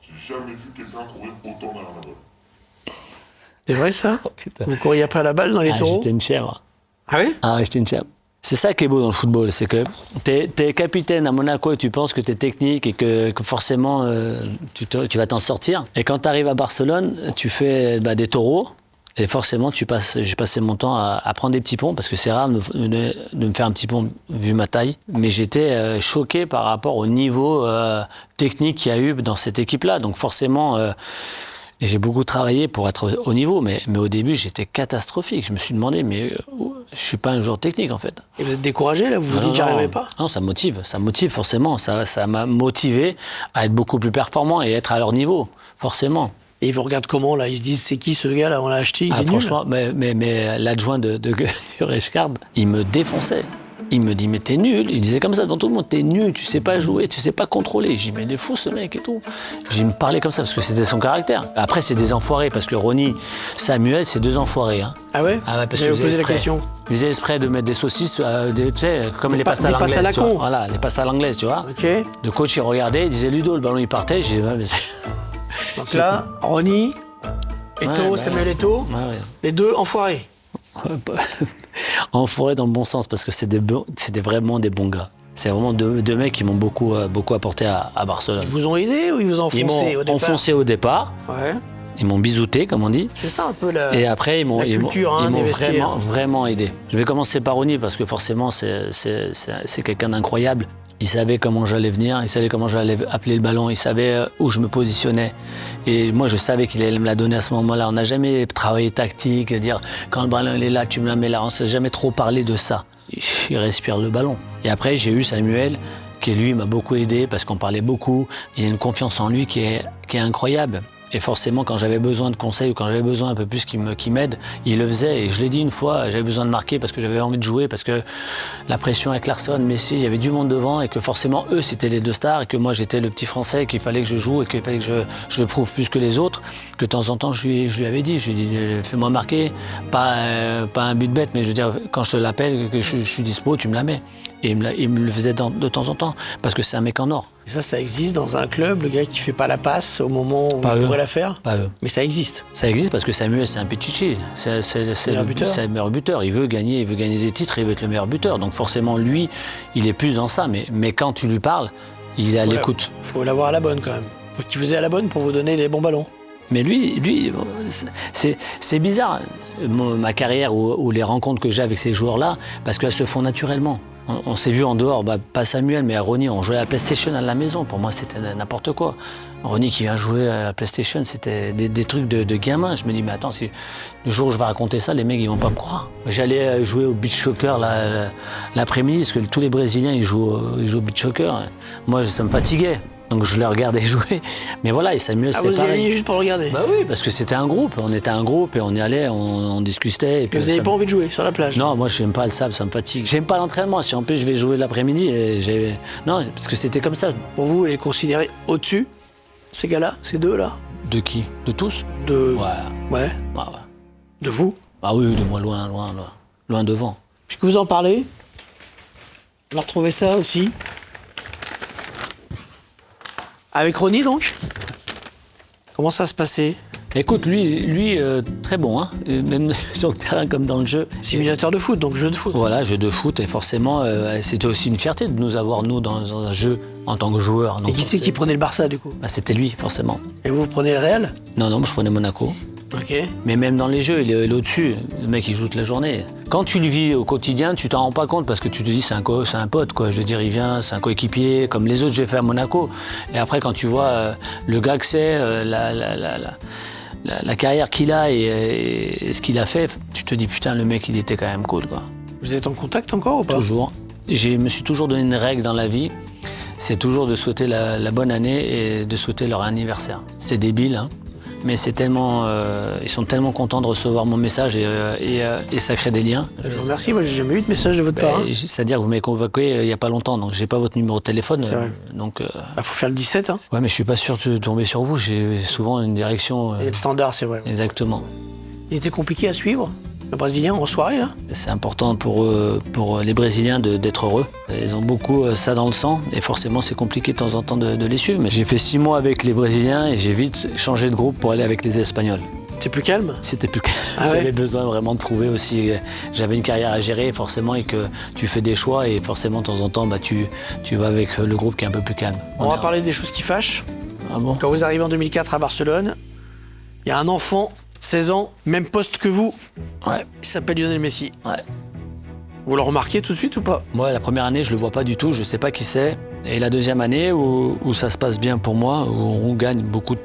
J'ai jamais vu quelqu'un courir autant derrière la balle. C'est vrai ça? Putain. Vous couriez après la balle dans les Ah, taureaux? j'étais une chèvre. Ah oui? Ah, ouais, j'étais une chèvre. C'est ça qui est beau dans le football, c'est que t'es capitaine à Monaco et tu penses que t'es technique et que forcément tu vas t'en sortir. Et quand t'arrives à Barcelone, tu fais des taureaux et forcément j'ai passé mon temps à prendre des petits ponts parce que c'est rare de me faire un petit pont vu ma taille. Mais j'étais choqué par rapport au niveau technique qu'il y a eu dans cette équipe-là. Donc forcément... Et j'ai beaucoup travaillé pour être au niveau, mais au début, j'étais catastrophique. Je me suis demandé, mais je suis pas un joueur technique, en fait. Et vous êtes découragé, là? Vous vous dites, j'y arriverai pas? Non, ça motive forcément. Ça m'a motivé à être beaucoup plus performant et être à leur niveau, forcément. Et ils vous regardent comment, là? Ils se disent, c'est qui ce gars, là? On l'a acheté, il est nul. Franchement, mais l'adjoint de Reichgard, il me défonçait. Il me dit, mais t'es nul. Il disait comme ça devant tout le monde, t'es nul, tu sais pas jouer, tu sais pas contrôler. J'ai dit, mais il est fou ce mec et tout. Il me parlait comme ça parce que c'était son caractère. Après, c'est des enfoirés parce que Ronnie, Samuel, c'est deux enfoirés. Hein. Ah ouais? Ah ouais, parce Vous que avez posé la question. Ils faisaient exprès de mettre des saucisses, tu sais, comme les passes à des passes à l'anglaise. la Tu vois. con. Voilà, les passes à l'anglaise, tu vois. Ok. Le coach, il regardait, il disait Ludo, le ballon, il partait. J'ai dit, ouais, mais Donc là, Ronnie, Eto'o, Ouais, Samuel Eto'o, ouais. les deux enfoirés. Enfoirés dans le bon sens, parce que c'est vraiment des bons gars. C'est vraiment deux mecs qui m'ont beaucoup apporté à Barcelone. Ils vous ont aidé ou ils vous ont Ils enfoncé m'ont au départ? enfoncé au départ, Ouais. ils m'ont bisouté, comme on dit. C'est ça un peu la... Et après, ils m'ont culture, hein, des vestiaires. vraiment aidé. Je vais commencer par Ronnie, parce que forcément, c'est quelqu'un d'incroyable. Il savait comment j'allais venir, il savait comment j'allais appeler le ballon, il savait où je me positionnais. Et moi, je savais qu'il allait me la donner à ce moment-là. On n'a jamais travaillé tactique, dire quand le ballon il est là, tu me la mets là. On ne s'est jamais trop parlé de ça. Il respire le ballon. Et après, j'ai eu Samuel, qui lui m'a beaucoup aidé parce qu'on parlait beaucoup. Il a une confiance en lui qui est incroyable. Et forcément, quand j'avais besoin de conseils ou quand j'avais besoin un peu plus qu'il m'aide, il le faisait. Et je l'ai dit une fois, j'avais besoin de marquer parce que j'avais envie de jouer, parce que la pression avec Larsson, Messi, il y avait du monde devant et que forcément, eux, c'était les deux stars et que moi, j'étais le petit Français, qu'il fallait que je joue et qu'il fallait que je le prouve plus que les autres. Que de temps en temps, je lui avais dit, fais-moi marquer, pas un but bête, mais je veux dire, quand je te l'appelle, que je suis dispo, tu me la mets. Et il me le faisait de temps en temps, parce que c'est un mec en or. Et ça existe dans un club, le gars qui fait pas la passe au moment où Pas il eux. pourrait la faire? Pas eux. Mais ça existe. Ça existe parce que Samuel, c'est un pichichi. C'est le meilleur buteur. Il veut gagner des titres, il veut être le meilleur buteur. Donc forcément, lui, il est plus dans ça. Mais quand tu lui parles, il est à l'écoute. Il faut l'avoir à la bonne quand même. Faut qu'il vous ait à la bonne pour vous donner les bons ballons. Mais lui c'est bizarre, ma carrière ou les rencontres que j'ai avec ces joueurs-là, parce qu'elles se font naturellement. On s'est vu en dehors, pas Samuel, mais à Ronnie, on jouait à la PlayStation à la maison. Pour moi, c'était n'importe quoi. Ronnie qui vient jouer à la PlayStation, c'était des trucs de gamin. Je me dis, mais attends, si le jour où je vais raconter ça, les mecs, ils vont pas me croire. J'allais jouer au beach soccer l'après-midi, parce que tous les Brésiliens, ils jouent au beach soccer. Moi, ça me fatiguait. Donc je les regardais jouer. Mais voilà, et Samuel, c'était pareil. Vous y alliez juste pour le regarder? Bah oui, parce que c'était un groupe. On était un groupe et on y allait, on discutait. Et puis vous n'avez pas envie de jouer sur la plage? Non, moi, je n'aime pas le sable, ça me fatigue. J'aime pas l'entraînement. Si en plus je vais jouer l'après-midi, non, parce que c'était comme ça. Pour vous, les considérer au-dessus, ces gars-là, ces deux-là? De qui? De tous? De... Ouais. Ouais. De vous? Ah oui, de moi, loin devant. Puisque vous en parlez, on a retrouvé ça aussi. Avec Ronnie, donc? Comment ça se passait? Écoute, lui très bon, hein, même sur le terrain comme dans le jeu. Simulateur de foot, donc jeu de foot. Voilà, jeu de foot, et forcément, c'était aussi une fierté de nous avoir, nous, dans un jeu en tant que joueur. Et qui c'est qui prenait le Barça, du coup? C'était lui, forcément. Et vous prenez le Real? Non, moi, je prenais Monaco. Ok. Mais même dans les jeux, il est au-dessus. Le mec, il joue toute la journée. Quand tu le vis au quotidien, tu t'en rends pas compte parce que tu te dis c'est un pote, quoi. Je veux dire, il vient, c'est un coéquipier, comme les autres j'ai fait à Monaco. Et après, quand tu vois le gars que c'est, la carrière qu'il a et ce qu'il a fait, tu te dis putain, le mec, il était quand même cool, quoi. Vous êtes en contact encore ou pas? Toujours. Je me suis toujours donné une règle dans la vie, c'est toujours de souhaiter la bonne année et de souhaiter leur anniversaire. C'est débile, hein. Mais c'est tellement, ils sont tellement contents de recevoir mon message et ça crée des liens. Je vous remercie, moi j'ai jamais eu de message de votre part. Hein. C'est-à-dire que vous m'avez convoqué il n'y a pas longtemps, donc j'ai pas votre numéro de téléphone. C'est vrai. Donc, faut faire le 17. Hein. Ouais, mais je suis pas sûr de tomber sur vous. J'ai souvent une direction. Et le standard, c'est vrai. Exactement. Il était compliqué à suivre? le Brésilien en soirée, là. C'est important pour les Brésiliens d'être heureux. Ils ont beaucoup ça dans le sang et forcément c'est compliqué de temps en temps de les suivre. Mais j'ai fait 6 mois avec les Brésiliens et j'ai vite changé de groupe pour aller avec les Espagnols. C'est plus calme? C'était plus calme. Ah ouais. J'avais besoin vraiment de prouver aussi. J'avais une carrière à gérer forcément et que tu fais des choix et forcément de temps en temps tu vas avec le groupe qui est un peu plus calme. On va parler des choses qui fâchent. Ah bon? Quand vous arrivez en 2004 à Barcelone, il y a un enfant, 16 ans, même poste que vous, Ouais. il s'appelle Lionel Messi. Ouais. Vous le remarquez tout de suite ou pas? Moi, la première année, je le vois pas du tout, je sais pas qui c'est. Et la deuxième année, où ça se passe bien pour moi, où on gagne beaucoup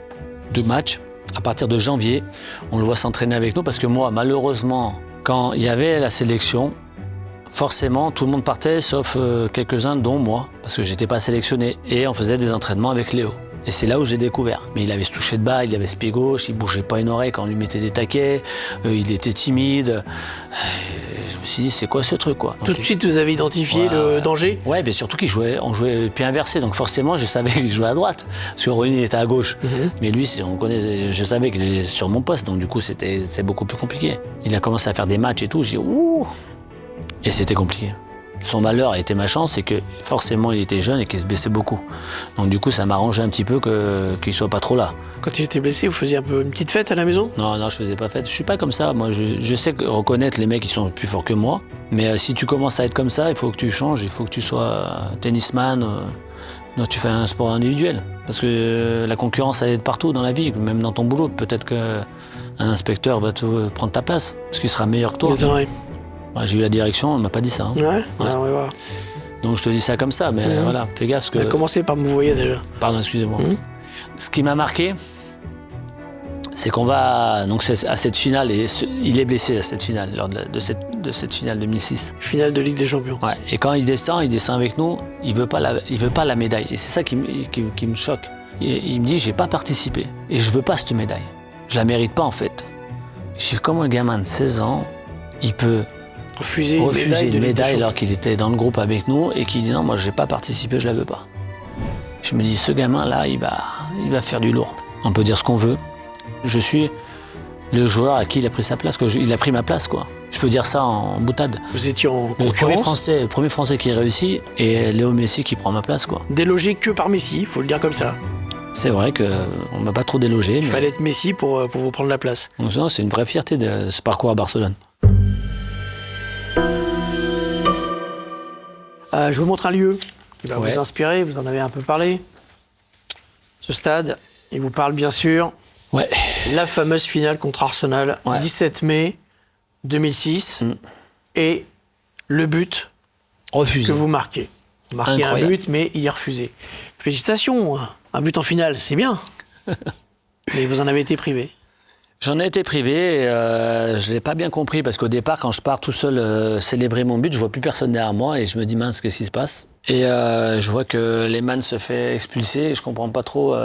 de matchs, à partir de janvier, on le voit s'entraîner avec nous parce que moi, malheureusement, quand il y avait la sélection, forcément, tout le monde partait, sauf quelques-uns, dont moi, parce que j'étais pas sélectionné. Et on faisait des entraînements avec Léo. Et c'est là où j'ai découvert. Mais il avait ce toucher de balle, il avait ce pied gauche, il bougeait pas une oreille quand on lui mettait des taquets, il était timide. Et je me suis dit, c'est quoi ce truc, quoi? Tout de suite, vous avez identifié le danger? Ouais, mais surtout on jouait pied inversé, donc forcément, je savais qu'il jouait à droite. Parce que Ronny était à gauche. Mais lui, je savais qu'il était sur mon poste, donc du coup, c'est beaucoup plus compliqué. Il a commencé à faire des matchs et tout, j'ai dit, ouh! Et c'était compliqué. Son malheur a été ma chance, c'est que forcément il était jeune et qu'il se blessait beaucoup. Donc du coup ça m'arrangeait un petit peu qu'il soit pas trop là. Quand il était blessé, vous faisiez un peu une petite fête à la maison? Non, je faisais pas fête. Je suis pas comme ça. Moi, je sais reconnaître les mecs qui sont plus forts que moi. Mais si tu commences à être comme ça, il faut que tu changes. Il faut que tu sois tennisman. Donc tu fais un sport individuel. Parce que la concurrence, elle est de partout dans la vie, même dans ton boulot. Peut-être qu'un inspecteur va te prendre ta place, parce qu'il sera meilleur que toi. Ouais, j'ai eu la direction, on m'a pas dit ça. Hein. Ouais, on va voir. Donc je te dis ça comme ça, mais voilà, fais gaffe. On a commencé par me voyer déjà. Pardon, excusez-moi. Ce qui m'a marqué, c'est qu'on va donc à cette finale, et il est blessé à cette finale, lors de cette finale 2006. Finale de Ligue des Champions. Ouais. Et quand il descend avec nous, il veut pas la médaille. Et c'est ça qui me choque. Il me dit, j'ai pas participé et je veux pas cette médaille. Je la mérite pas en fait. Je dis, comment le gamin de 16 ans, il peut refuser une médaille alors qu'il était dans le groupe avec nous et qu'il dit non, moi j'ai pas participé, je la veux pas. Je me dis, ce gamin-là, il va faire du lourd. On peut dire ce qu'on veut. Je suis le joueur à qui il a pris sa place, il a pris ma place, quoi. Je peux dire ça en boutade. Vous étiez en concurrence. Le premier Français qui réussit et Léo Messi qui prend ma place, quoi. Délogé que par Messi, il faut le dire comme ça. C'est vrai qu'on m'a pas trop délogé. Il fallait être Messi pour vous prendre la place. Donc c'est une vraie fierté de ce parcours à Barcelone. Je vous montre un lieu qui va vous inspirer, vous en avez un peu parlé. Ce stade, il vous parle bien sûr. Ouais. La fameuse finale contre Arsenal, 17 mai 2006. Et le but refusé. Que vous marquez. Vous marquez un but, mais il est refusé. Félicitations, un but en finale, c'est bien. Mais vous en avez été privé. J'en ai été privé, je ne l'ai pas bien compris parce qu'au départ, quand je pars tout seul célébrer mon but, je vois plus personne derrière moi et je me dis mince, qu'est-ce qui se passe? Et je vois que Lehmann se fait expulser et je comprends pas trop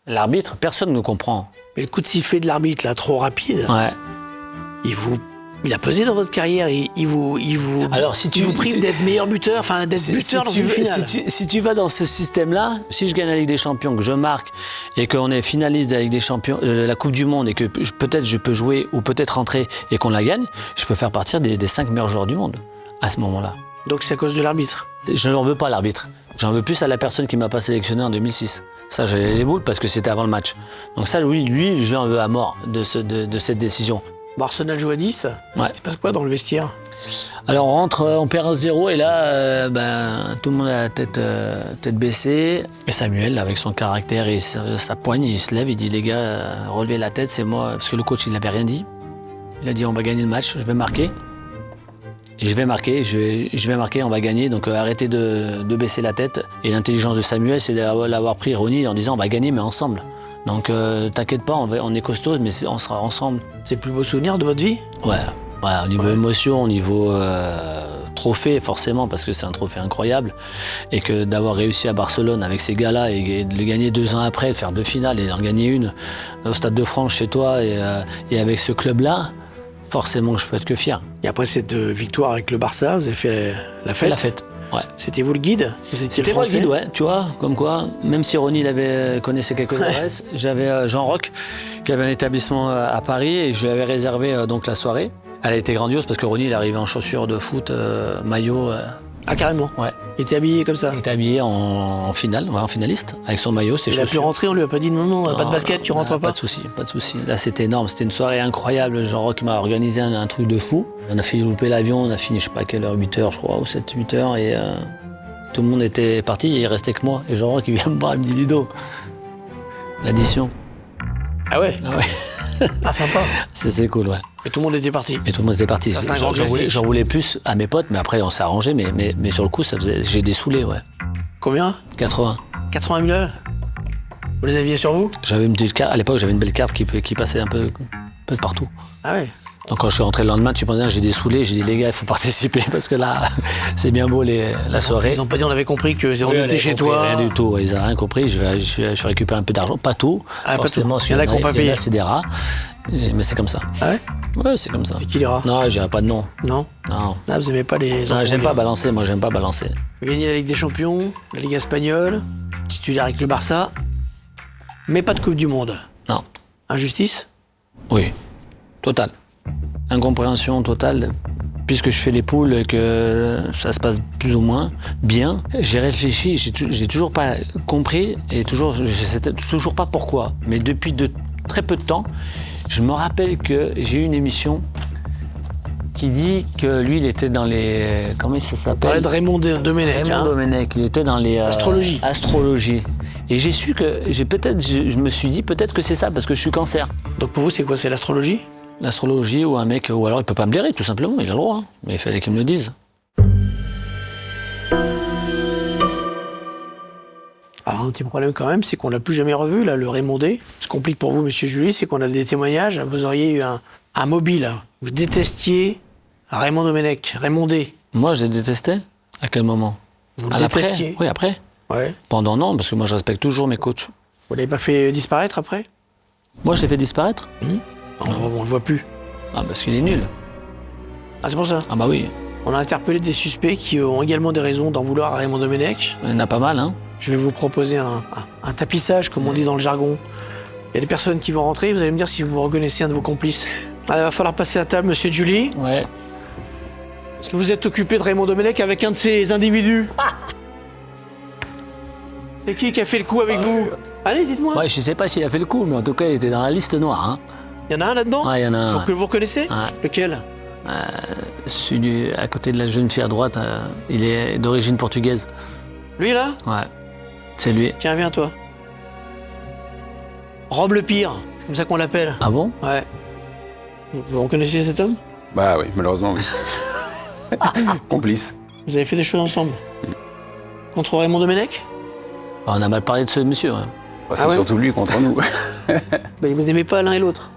l'arbitre, personne ne comprend. Mais le coup de sifflet de l'arbitre, là, trop rapide, il a pesé dans votre carrière, il vous prive d'être meilleur buteur, enfin d'être buteur dans une finale. Si tu vas dans ce système-là, si je gagne la Ligue des Champions, que je marque et qu'on est finaliste de la Ligue des Champions, de la Coupe du Monde et que peut-être je peux jouer ou peut-être rentrer et qu'on la gagne, je peux faire partir des 5 meilleurs joueurs du monde à ce moment-là. Donc c'est à cause de l'arbitre? Je n'en veux pas à l'arbitre. J'en veux plus à la personne qui m'a pas sélectionné en 2006. Ça, j'ai les boules parce que c'était avant le match. Donc ça, lui, j'en veux à mort de cette décision. Arsenal joue à 10. Ouais. Il se passe quoi dans le vestiaire? Alors on rentre, on perd 1-0 et là, tout le monde a la tête baissée. Et Samuel, avec son caractère et sa poigne, il se lève, il dit les gars, relevez la tête, c'est moi. Parce que le coach, il n'avait rien dit. Il a dit on va gagner le match, je vais marquer. Et je vais marquer, on va gagner. Donc arrêtez de baisser la tête. Et l'intelligence de Samuel, c'est d'avoir pris Ronny en disant on va gagner mais ensemble. Donc t'inquiète pas, on est costaud, mais on sera ensemble. C'est le plus beau souvenir de votre vie? Ouais, au niveau émotion, au niveau trophée, forcément, parce que c'est un trophée incroyable. Et que d'avoir réussi à Barcelone avec ces gars-là et de les gagner 2 ans après, de faire 2 finales et d'en gagner une au Stade de France chez toi et avec ce club-là, forcément je peux être que fier. Et après cette victoire avec le Barça, vous avez fait la fête? La fête. Ouais. C'était vous le guide? C'était moi le guide, ouais. Tu vois, comme quoi, même si Ronny connaissait quelques adresses, j'avais Jean Roch qui avait un établissement à Paris et je lui avais réservé donc la soirée. Elle a été grandiose parce que Ronny, il est arrivé en chaussures de foot, maillot. Ah, carrément. Ouais. Il était habillé comme ça. Il était habillé en finale, ouais, en finaliste, avec son maillot, ses Il a pu chaussures. rentrer, on lui a pas dit non, pas de basket, tu rentres pas. Pas de souci, pas de souci. Là, c'était énorme, c'était une soirée incroyable. Jean-Roch m'a organisé un truc de fou. On a fait louper l'avion, on a fini, je sais pas à quelle heure, 8h, je crois, ou 7-8h, et tout le monde était parti, et il restait que moi. Et Jean-Roch, il vient me voir, il me dit Ludo, l'addition. Ah ouais. Ah ouais, Ah, sympa. c'est cool, ouais. Et tout le monde était parti. Et tout le monde était parti. Ça, c'est un grand classique. J'en voulais plus à mes potes, mais après, on s'est arrangé, mais sur le coup, j'ai des saoulés, ouais. Combien 80. 80 000 €. Vous les aviez sur vous? J'avais une petite carte, à l'époque, j'avais une belle carte qui passait un peu de partout. Ah ouais. Donc quand je suis rentré le lendemain, tu pensais, j'ai des saoulés, j'ai dit les gars, il faut participer parce que là, c'est bien beau la soirée. Ils ont pas dit, on avait compris que on Oui, était chez toi. Rien du tout, ils n'ont rien compris. Je suis récupéré un peu d'argent, pas tout, Ah, pas forcément. tout. Il y en a qui n'ont pas payé. C'est des rats, mais c'est comme ça. Ah ouais. Ouais, c'est comme ça. C'est qui les rats? Non, j'ai pas de nom. Non. Non. Là, vous aimez pas les. Non, j'aime embrouilles. pas balancer, moi j'aime pas balancer. Vous gagnez la Ligue des Champions, la Ligue espagnole, titulaire avec le Barça, mais pas de Coupe du Monde. Non. Injustice? Oui, total. Incompréhension totale. Puisque je fais les poules et que ça se passe plus ou moins bien, j'ai réfléchi, j'ai toujours pas compris et je sais toujours pas pourquoi. Mais depuis très peu de temps, je me rappelle que j'ai eu une émission qui dit que lui, il était dans les... Comment ça On s'appelle? parlait de Raymond Domenech. Raymond Domenech, il était dans les... Astrologie. Astrologie. Et j'ai su que... Je me suis dit peut-être que c'est ça, parce que je suis cancer. Donc pour vous, c'est quoi? C'est l'astrologie? L'astrologie ou un mec, ou alors il peut pas me blairer, tout simplement, il a le droit. Hein. Mais il fallait qu'il me le dise. Alors un petit problème quand même, c'est qu'on l'a plus jamais revu, là, le Raymondais. Ce qui complique pour vous, monsieur Julie, c'est qu'on a des témoignages. Vous auriez eu un mobile. Vous détestiez Raymond Domenech, Raymondais. Moi, je l'ai détesté. À quel moment? Vous le Après détestiez? Oui, après. Ouais. Pendant non, parce que moi, je respecte toujours mes coachs. Vous l'avez pas fait disparaître après? Moi, je l'ai fait disparaître. On le voit plus. Ah, parce qu'il est nul. Ah, c'est pour ça. Ah bah oui, On a interpellé des suspects qui ont également des raisons d'en vouloir à Raymond Domenech. il y en a pas mal, hein. Je vais vous proposer un tapissage, comme on dit dans le jargon. Il y a des personnes qui vont rentrer, vous allez me dire si vous reconnaissez un de vos complices. Allez, il va falloir passer à table, monsieur Julie. Ouais. Est-ce que vous êtes occupé de Raymond Domenech avec un de ces individus? C'est qui a fait le coup avec vous? Allez, dites-moi. Ouais, je sais pas s'il a fait le coup, mais en tout cas, il était dans la liste noire, hein. Il y en a un là-dedans? Ouais, il y en a un. Faut que vous reconnaissez? Ouais. Lequel? Celui à côté de la jeune fille à droite, il est d'origine portugaise. Lui, là? Ouais. C'est lui. Tiens, viens, toi. Rob le pire, c'est comme ça qu'on l'appelle. Ah bon? Ouais. Vous reconnaissez cet homme? Bah oui, malheureusement, oui. Complice. Vous avez fait des choses ensemble? Contre Raymond Domenech? On a mal parlé de ce monsieur, ouais. Bah, c'est Ah ouais surtout lui contre nous. Bah, vous n'aimez pas l'un et l'autre.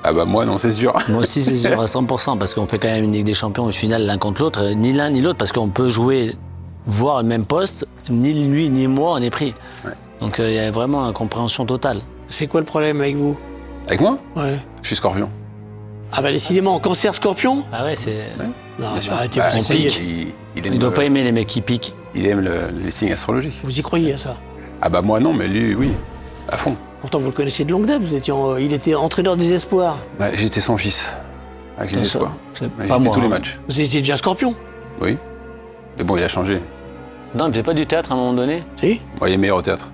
Ah bah moi non, c'est sûr. Moi aussi, c'est sûr à 100%, parce qu'on fait quand même une Ligue des Champions, une finale l'un contre l'autre, ni l'un ni l'autre, parce qu'on peut jouer, voir le même poste, ni lui ni moi on est pris. Ouais. Donc il y a vraiment une incompréhension totale. C'est quoi le problème avec vous? Avec moi? Ouais. Je suis scorpion. Ah bah décidément, cancer scorpion? Ah ouais, c'est... Non, Bien sûr. arrêtez, Bah, vous y il, croyez. il aime, Il doit pas aimer les mecs qui piquent. il aime les signes astrologiques. Vous y croyez à ça? Ah bah moi non, mais lui, oui, à fond. Pourtant, vous le connaissez de longue date, il était entraîneur des espoirs. Ouais, j'étais son fils, avec les espoirs. C'est Ouais, pas j'ai fait moi. tous les hein. matchs. Vous étiez déjà scorpion? Oui. Mais bon, il a changé. Non, il faisait pas du théâtre à un moment donné? Si? Bon, il est meilleur au théâtre.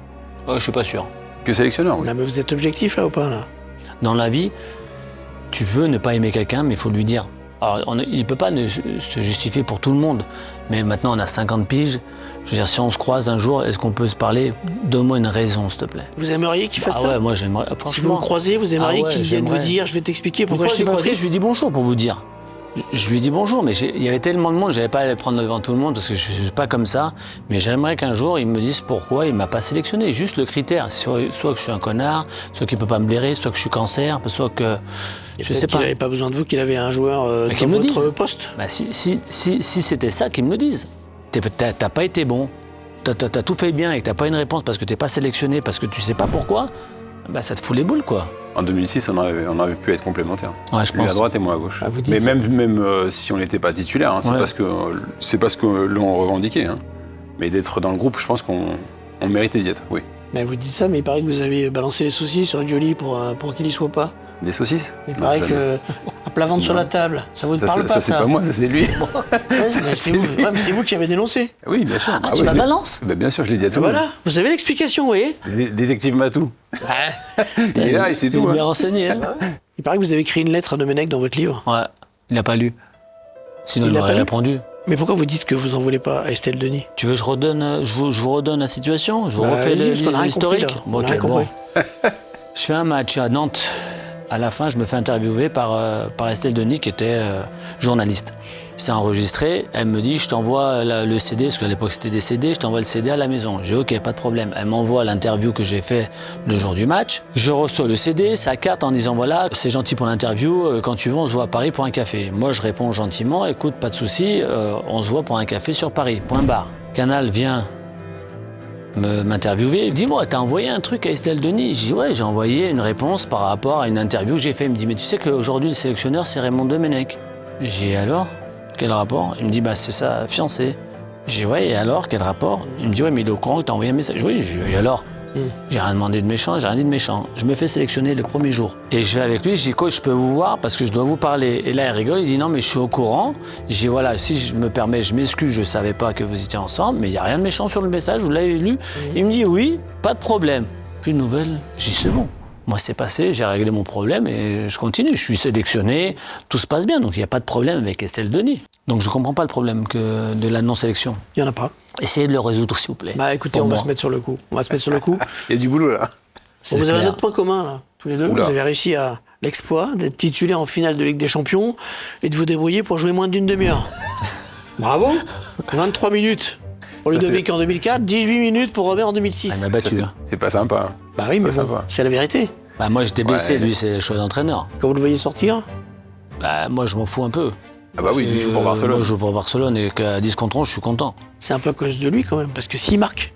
Ouais, je suis pas sûr. Que sélectionneur, oui. Non, mais vous êtes objectif là ou pas là? Dans la vie, tu peux ne pas aimer quelqu'un, mais il faut lui dire. Alors, il ne peut pas se justifier pour tout le monde. Mais maintenant, on a 50 piges. Je veux dire, si on se croise un jour, est-ce qu'on peut se parler? Donne-moi une raison, s'il te plaît. Vous aimeriez qu'il fasse Ah ça? ouais, moi j'aimerais. Si vous Franchement, le croisez, vous aimeriez Ah ouais, qu'il vienne vous j'aimerais. dire, je vais t'expliquer une pourquoi fois, je t'ai pas croisé, pris? je lui ai dit bonjour pour vous dire. Je lui ai dit bonjour, mais il y avait tellement de monde, j'avais pas à le prendre devant tout le monde parce que je suis pas comme ça. Mais j'aimerais qu'un jour, il me dise pourquoi il m'a pas sélectionné. Juste le critère. Soit que je suis un connard, soit qu'il peut pas me blairer, soit que je suis cancer, soit que. Je sais Peut-être pas. qu'il n'avait pas besoin de vous, qu'il avait un joueur Mais dans qu'il me le votre dise. poste. Bah, si c'était ça, qu'ils me le disent. T'as pas été bon, t'as tout fait bien et que t'as pas une réponse parce que t'es pas sélectionné, parce que tu sais pas pourquoi, bah ça te fout les boules, quoi. En 2006, on aurait pu être complémentaires. Ouais, je Lui pense. à droite et moi à gauche. Ah, vous dites mais ça. même si on n'était pas titulaire, hein, Ouais. c'est parce que l'on revendiquait. Hein. Mais d'être dans le groupe, je pense qu'on méritait d'y être, oui. Mais vous dites ça, mais il paraît que vous avez balancé les saucisses sur Jolie pour qu'il y soit pas. Des saucisses? Il Non, paraît jamais. que à la vente sur Non. la table, ça vous Ça, parle pas, ça, c'est pas moi, ça c'est lui. Ouais, mais c'est vous, mais c'est vous qui avez dénoncé. Oui, bien sûr. Ah, tu oui, la je l'ai- balances Bien sûr, je l'ai dit à tout le monde. Voilà, vous avez l'explication, vous voyez. Détective Matou. Il est là, il sait Il est tout. bien hein. renseigné. Hein. Il paraît que vous avez écrit une lettre à Domenech dans votre livre. Ouais, il n'a pas lu. Sinon, Il il l'a m'aurait pas lu répondu. Mais pourquoi vous dites que vous en voulez pas à Estelle Denis? Tu veux que je vous redonne la situation? Je vous Bah, refais allez-y, parce qu'on a rien compris, l'historique. là. On a rien ok, compris. Je fais un match à Nantes. À la fin, je me fais interviewer par Estelle Denis, qui était journaliste. C'est enregistré. Elle me dit, je t'envoie le CD, parce qu'à l'époque c'était des CD, je t'envoie le CD à la maison. J'ai dit, ok, pas de problème. Elle m'envoie l'interview que j'ai fait le jour du match. Je reçois le CD, sa carte en disant, voilà, c'est gentil pour l'interview, quand tu veux, on se voit à Paris pour un café. Moi, je réponds gentiment, écoute, pas de souci, on se voit pour un café sur Paris, point barre. Canal vient m'interviewer. Dis-moi, t'as envoyé un truc à Estelle Denis? Je dis, ouais, j'ai envoyé une réponse par rapport à une interview que j'ai fait. Il me dit, mais tu sais qu'aujourd'hui, le sélectionneur, c'est Raymond Domenech. J'ai alors, quel rapport? Il me dit, bah, c'est sa fiancée. J'ai dit, ouais, et alors, quel rapport? Il me dit, ouais, mais il est au courant que t'as envoyé un message. Oui, et alors? J'ai rien demandé de méchant, j'ai rien dit de méchant. Je me fais sélectionner le premier jour. Et je vais avec lui, je dis, coach, je peux vous voir parce que je dois vous parler. Et là, il rigole, il dit, non, mais je suis au courant. Je dis, voilà, si je me permets, je m'excuse, je savais pas que vous étiez ensemble, mais il n'y a rien de méchant sur le message, vous l'avez lu. Il me dit, oui, pas de problème. Plus de nouvelles, je dis, c'est bon. Moi, c'est passé, j'ai réglé mon problème et je continue. Je suis sélectionné, tout se passe bien, donc il n'y a pas de problème avec Estelle Denis. Donc je ne comprends pas le problème de la non-sélection. Il n'y en a pas. Essayez de le résoudre, s'il vous plaît. Bah écoutez, Pour on va moi. se mettre sur le coup. On va se mettre sur le coup. Il y a du boulot là. C'est Bon, vous avez un clair. autre point commun, là, tous les deux. Oula. Vous avez réussi à l'exploit d'être titulaire en finale de Ligue des Champions et de vous débrouiller pour jouer moins d'une demi-heure. Bravo. 23 minutes pour Ça, Ludovic en 2004, 18 minutes pour Robert en 2006. Ah, il m'a Ça, battu. c'est- hein. c'est pas sympa. hein. Bah oui, mais Ça bon, va. c'est la vérité. Bah, moi, j'étais blessé, Ouais. lui, c'est le choix d'entraîneur. Quand vous le voyez sortir, Bah, moi, je m'en fous un peu. Ah bah oui, il joue pour Barcelone. Moi, je joue pour Barcelone et qu'à 10 contre 11, je suis content. c'est un peu à cause de lui quand même. Parce que s'il marque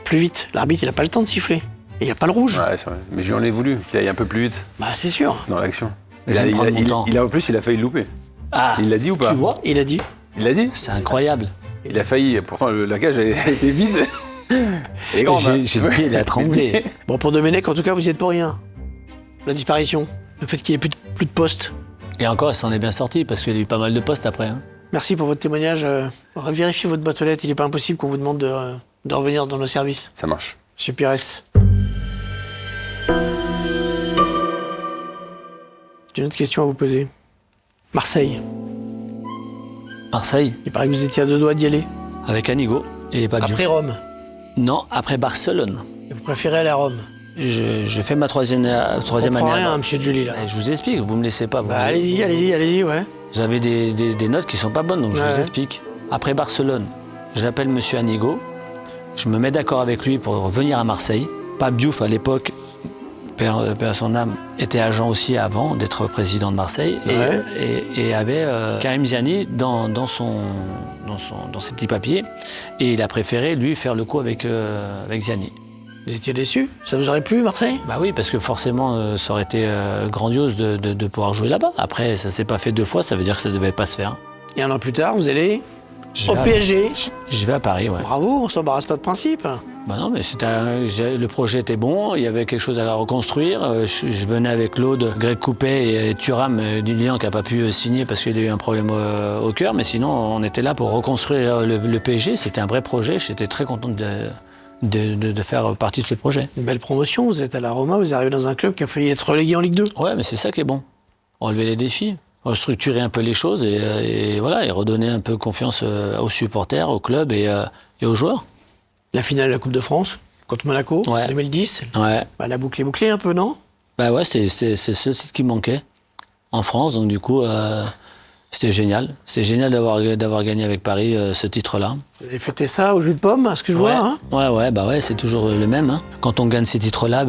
plus vite, l'arbitre il n'a pas le temps de siffler. Et il n'y a pas le rouge. Ouais, c'est vrai. Mais je lui en ai voulu qu'il aille un peu plus vite Bah c'est sûr. dans l'action. Mais je vais prendre mon temps. En plus, il a failli le louper. Ah, Il l'a dit ou pas? tu vois, Il a dit. Il l'a dit. c'est incroyable. Il a failli. Pourtant, la cage elle était vide. Elle est grande. hein. J'ai le pied, il a tremblé. Bon, pour Domenech, en tout cas, vous y êtes pour rien. La disparition. Le fait qu'il ait plus de poste. Et encore, il s'en est bien sorti parce qu'il y a eu pas mal de postes après. Hein. Merci pour votre témoignage. Vérifiez votre boîte aux lettres. Il n'est pas impossible qu'on vous demande de revenir dans nos services. Ça marche. Monsieur Pires. J'ai une autre question à vous poser. Marseille. Marseille, Il paraît que vous étiez à deux doigts d'y aller. avec Anigo et pas Après Rome. Non, après Barcelone. Et vous préférez aller à Rome. Je fais ma troisième année. Je comprends à rien, Rome. monsieur Julie, là. Eh, je vous explique, vous me laissez pas. Vous, Bah, allez-y, ouais. vous avez des notes qui sont pas bonnes, donc je Ouais. vous explique. Après Barcelone, j'appelle monsieur Anigo. Je me mets d'accord avec lui pour venir à Marseille. Pape Diouf, à l'époque, père à son âme, était agent aussi avant d'être président de Marseille Ouais. et avait Karim Ziani dans ses petits papiers. Et il a préféré, lui, faire le coup avec Ziani. Vous étiez déçu? Ça vous aurait plu, Marseille? Bah oui, parce que forcément, ça aurait été grandiose de pouvoir jouer là-bas. Après, ça s'est pas fait 2 fois, ça veut dire que ça devait pas se faire. Et un an plus tard, vous allez Je au vais à- PSG. Je vais à Paris, ouais. Bravo, on s'embarrasse pas de principe. Bah non, mais le projet était bon, il y avait quelque chose à reconstruire. Je venais avec Claude, Greg Coupet et Thuram du Lyon qui n'a pas pu signer parce qu'il a eu un problème au cœur. Mais sinon, on était là pour reconstruire le PSG. C'était un vrai projet. J'étais très content de faire partie de ce projet. Une belle promotion, vous êtes à la Roma, vous arrivez dans un club qui a failli être relégué en Ligue 2. Ouais, mais c'est ça qui est bon. Relever les défis, restructurer un peu les choses et voilà, et redonner un peu confiance aux supporters, au club et aux joueurs. La finale de la Coupe de France contre Monaco, Ouais. 2010. Ouais. Bah, la boucle est bouclée un peu, non? Bah ouais, c'est ce site qui me manquait en France, donc du coup, c'était génial. C'était génial d'avoir gagné avec Paris ce titre-là. Vous avez fêté ça au jus de pomme, à ce que je Ouais, vois, hein? ouais, c'est toujours le même. Hein. Quand on gagne ces titres-là,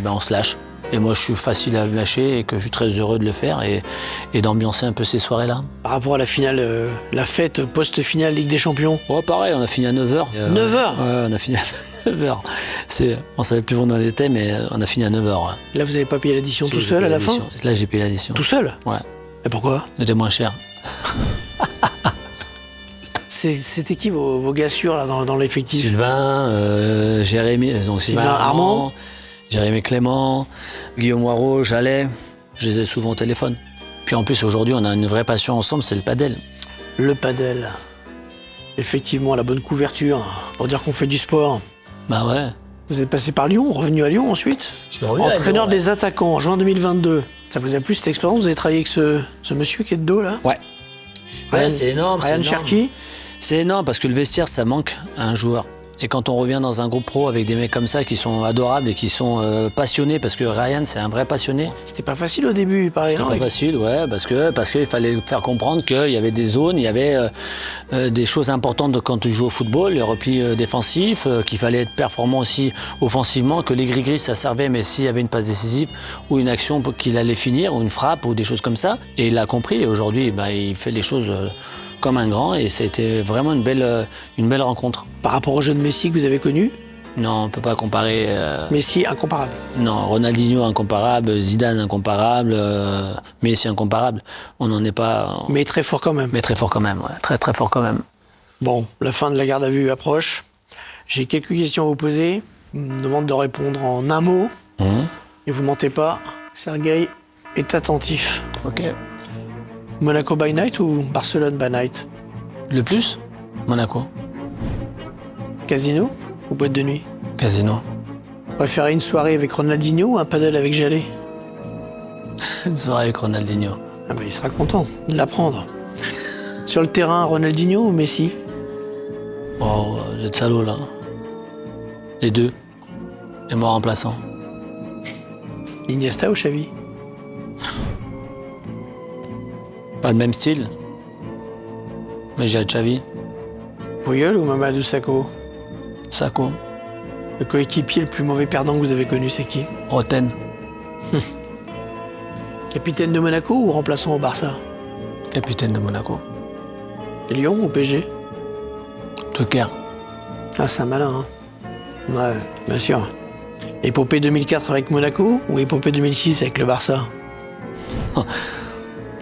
on se lâche. Et moi, je suis facile à me lâcher et que je suis très heureux de le faire et d'ambiancer un peu ces soirées-là. Par rapport à la finale, la fête post-finale Ligue des Champions. Ouais, pareil, on a fini à 9h. 9 heures? Ouais, on a fini à 9h. On savait plus où on en était, mais on a fini à 9h. Ouais. Là, vous n'avez pas payé l'addition tout J'ai seul payé à la fin? l'addition. Là, j'ai payé l'addition. Tout seul? Ouais, Et pourquoi? c'était moins cher. C'était qui vos gars sûrs là, dans l'effectif? Sylvain, Jérémy, donc Sylvain Armand. Jérémy Clément, Guillaume Moirot, Jallet, je les ai souvent au téléphone. Puis qu'en plus, aujourd'hui, on a une vraie passion ensemble, c'est le padel. Le padel. Effectivement, la bonne couverture pour dire qu'on fait du sport. Bah ouais. Vous êtes passé par Lyon, revenu à Lyon ensuite. Entraîneur des attaquants en juin 2022. Ça vous a plu cette expérience? Vous avez travaillé avec ce monsieur qui est de dos là? Ouais. Ouais, c'est énorme. Ryan Cherky. C'est énorme parce que le vestiaire, ça manque à un joueur. Et quand on revient dans un groupe pro avec des mecs comme ça qui sont adorables et qui sont passionnés, parce que Ryan, c'est un vrai passionné. C'était pas facile au début, pareil. C'était pas facile, ouais, parce qu'il fallait faire comprendre qu'il y avait des zones, il y avait des choses importantes quand tu joues au football, les replis défensifs, qu'il fallait être performant aussi offensivement, que les gris-gris, ça servait, mais s'il y avait une passe décisive ou une action qu'il allait finir, ou une frappe, ou des choses comme ça. Et il l'a compris, et aujourd'hui, il fait les choses comme un grand, et c'était vraiment une belle rencontre. Par rapport au jeu de Messi que vous avez connu? Non, on peut pas comparer. Messi, incomparable. Non, Ronaldinho incomparable, Zidane incomparable, Messi incomparable. On n'en est pas. Mais très fort quand même. Mais très fort quand même, ouais. Très très fort quand même. Bon, la fin de la garde à vue approche. J'ai quelques questions à vous poser. Je me demande de répondre en un mot. Et vous mentez pas. Sergueï est attentif. Ok. Monaco by night ou Barcelone by night? Le plus? Monaco. Casino ou boîte de nuit? Casino. Préférez une soirée avec Ronaldinho ou un padel avec Jallet? Une soirée avec Ronaldinho. Ah bah, il sera content de l'apprendre. Sur le terrain, Ronaldinho ou Messi? Oh, vous êtes salaud là. Les deux. Et moi remplaçant. Iniesta ou Xavi? Pas le même style. Mais j'ai Xavi. Puyol ou Mamadou Sakho? Sakho. Le coéquipier le plus mauvais perdant que vous avez connu, c'est qui? Roten. Capitaine de Monaco ou remplaçant au Barça? Capitaine de Monaco. Et Lyon ou PSG? Joker. Ah, c'est un malin, hein? Ouais, bien sûr. Épopée 2004 avec Monaco ou épopée 2006 avec le Barça?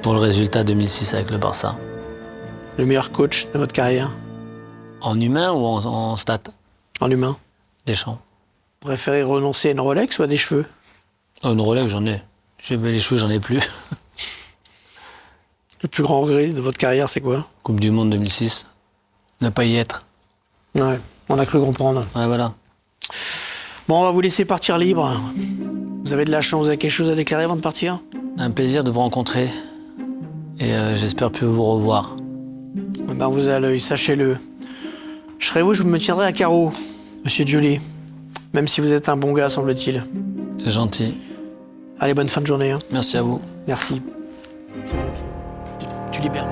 Pour le résultat 2006 avec le Barça. Le meilleur coach de votre carrière? En humain ou en stats? En humain. Deschamps. Vous préférez renoncer à une Rolex ou à des cheveux? Oh, une Rolex, j'en ai. Les cheveux, j'en ai plus. Le plus grand regret de votre carrière, c'est quoi? Coupe du Monde 2006. Ne pas y être. Ouais, on a cru comprendre. Ouais, voilà. Bon, on va vous laisser partir libre. Vous avez de la chance, vous avez quelque chose à déclarer avant de partir? Un plaisir de vous rencontrer. Et j'espère plus vous revoir. Ben, vous avez à l'œil, sachez-le. Je serai vous, je me tiendrai à carreau, monsieur Joly. Même si vous êtes un bon gars, semble-t-il. C'est gentil. Allez, bonne fin de journée. Hein. Merci à vous. Merci. C'est bon, tu libères.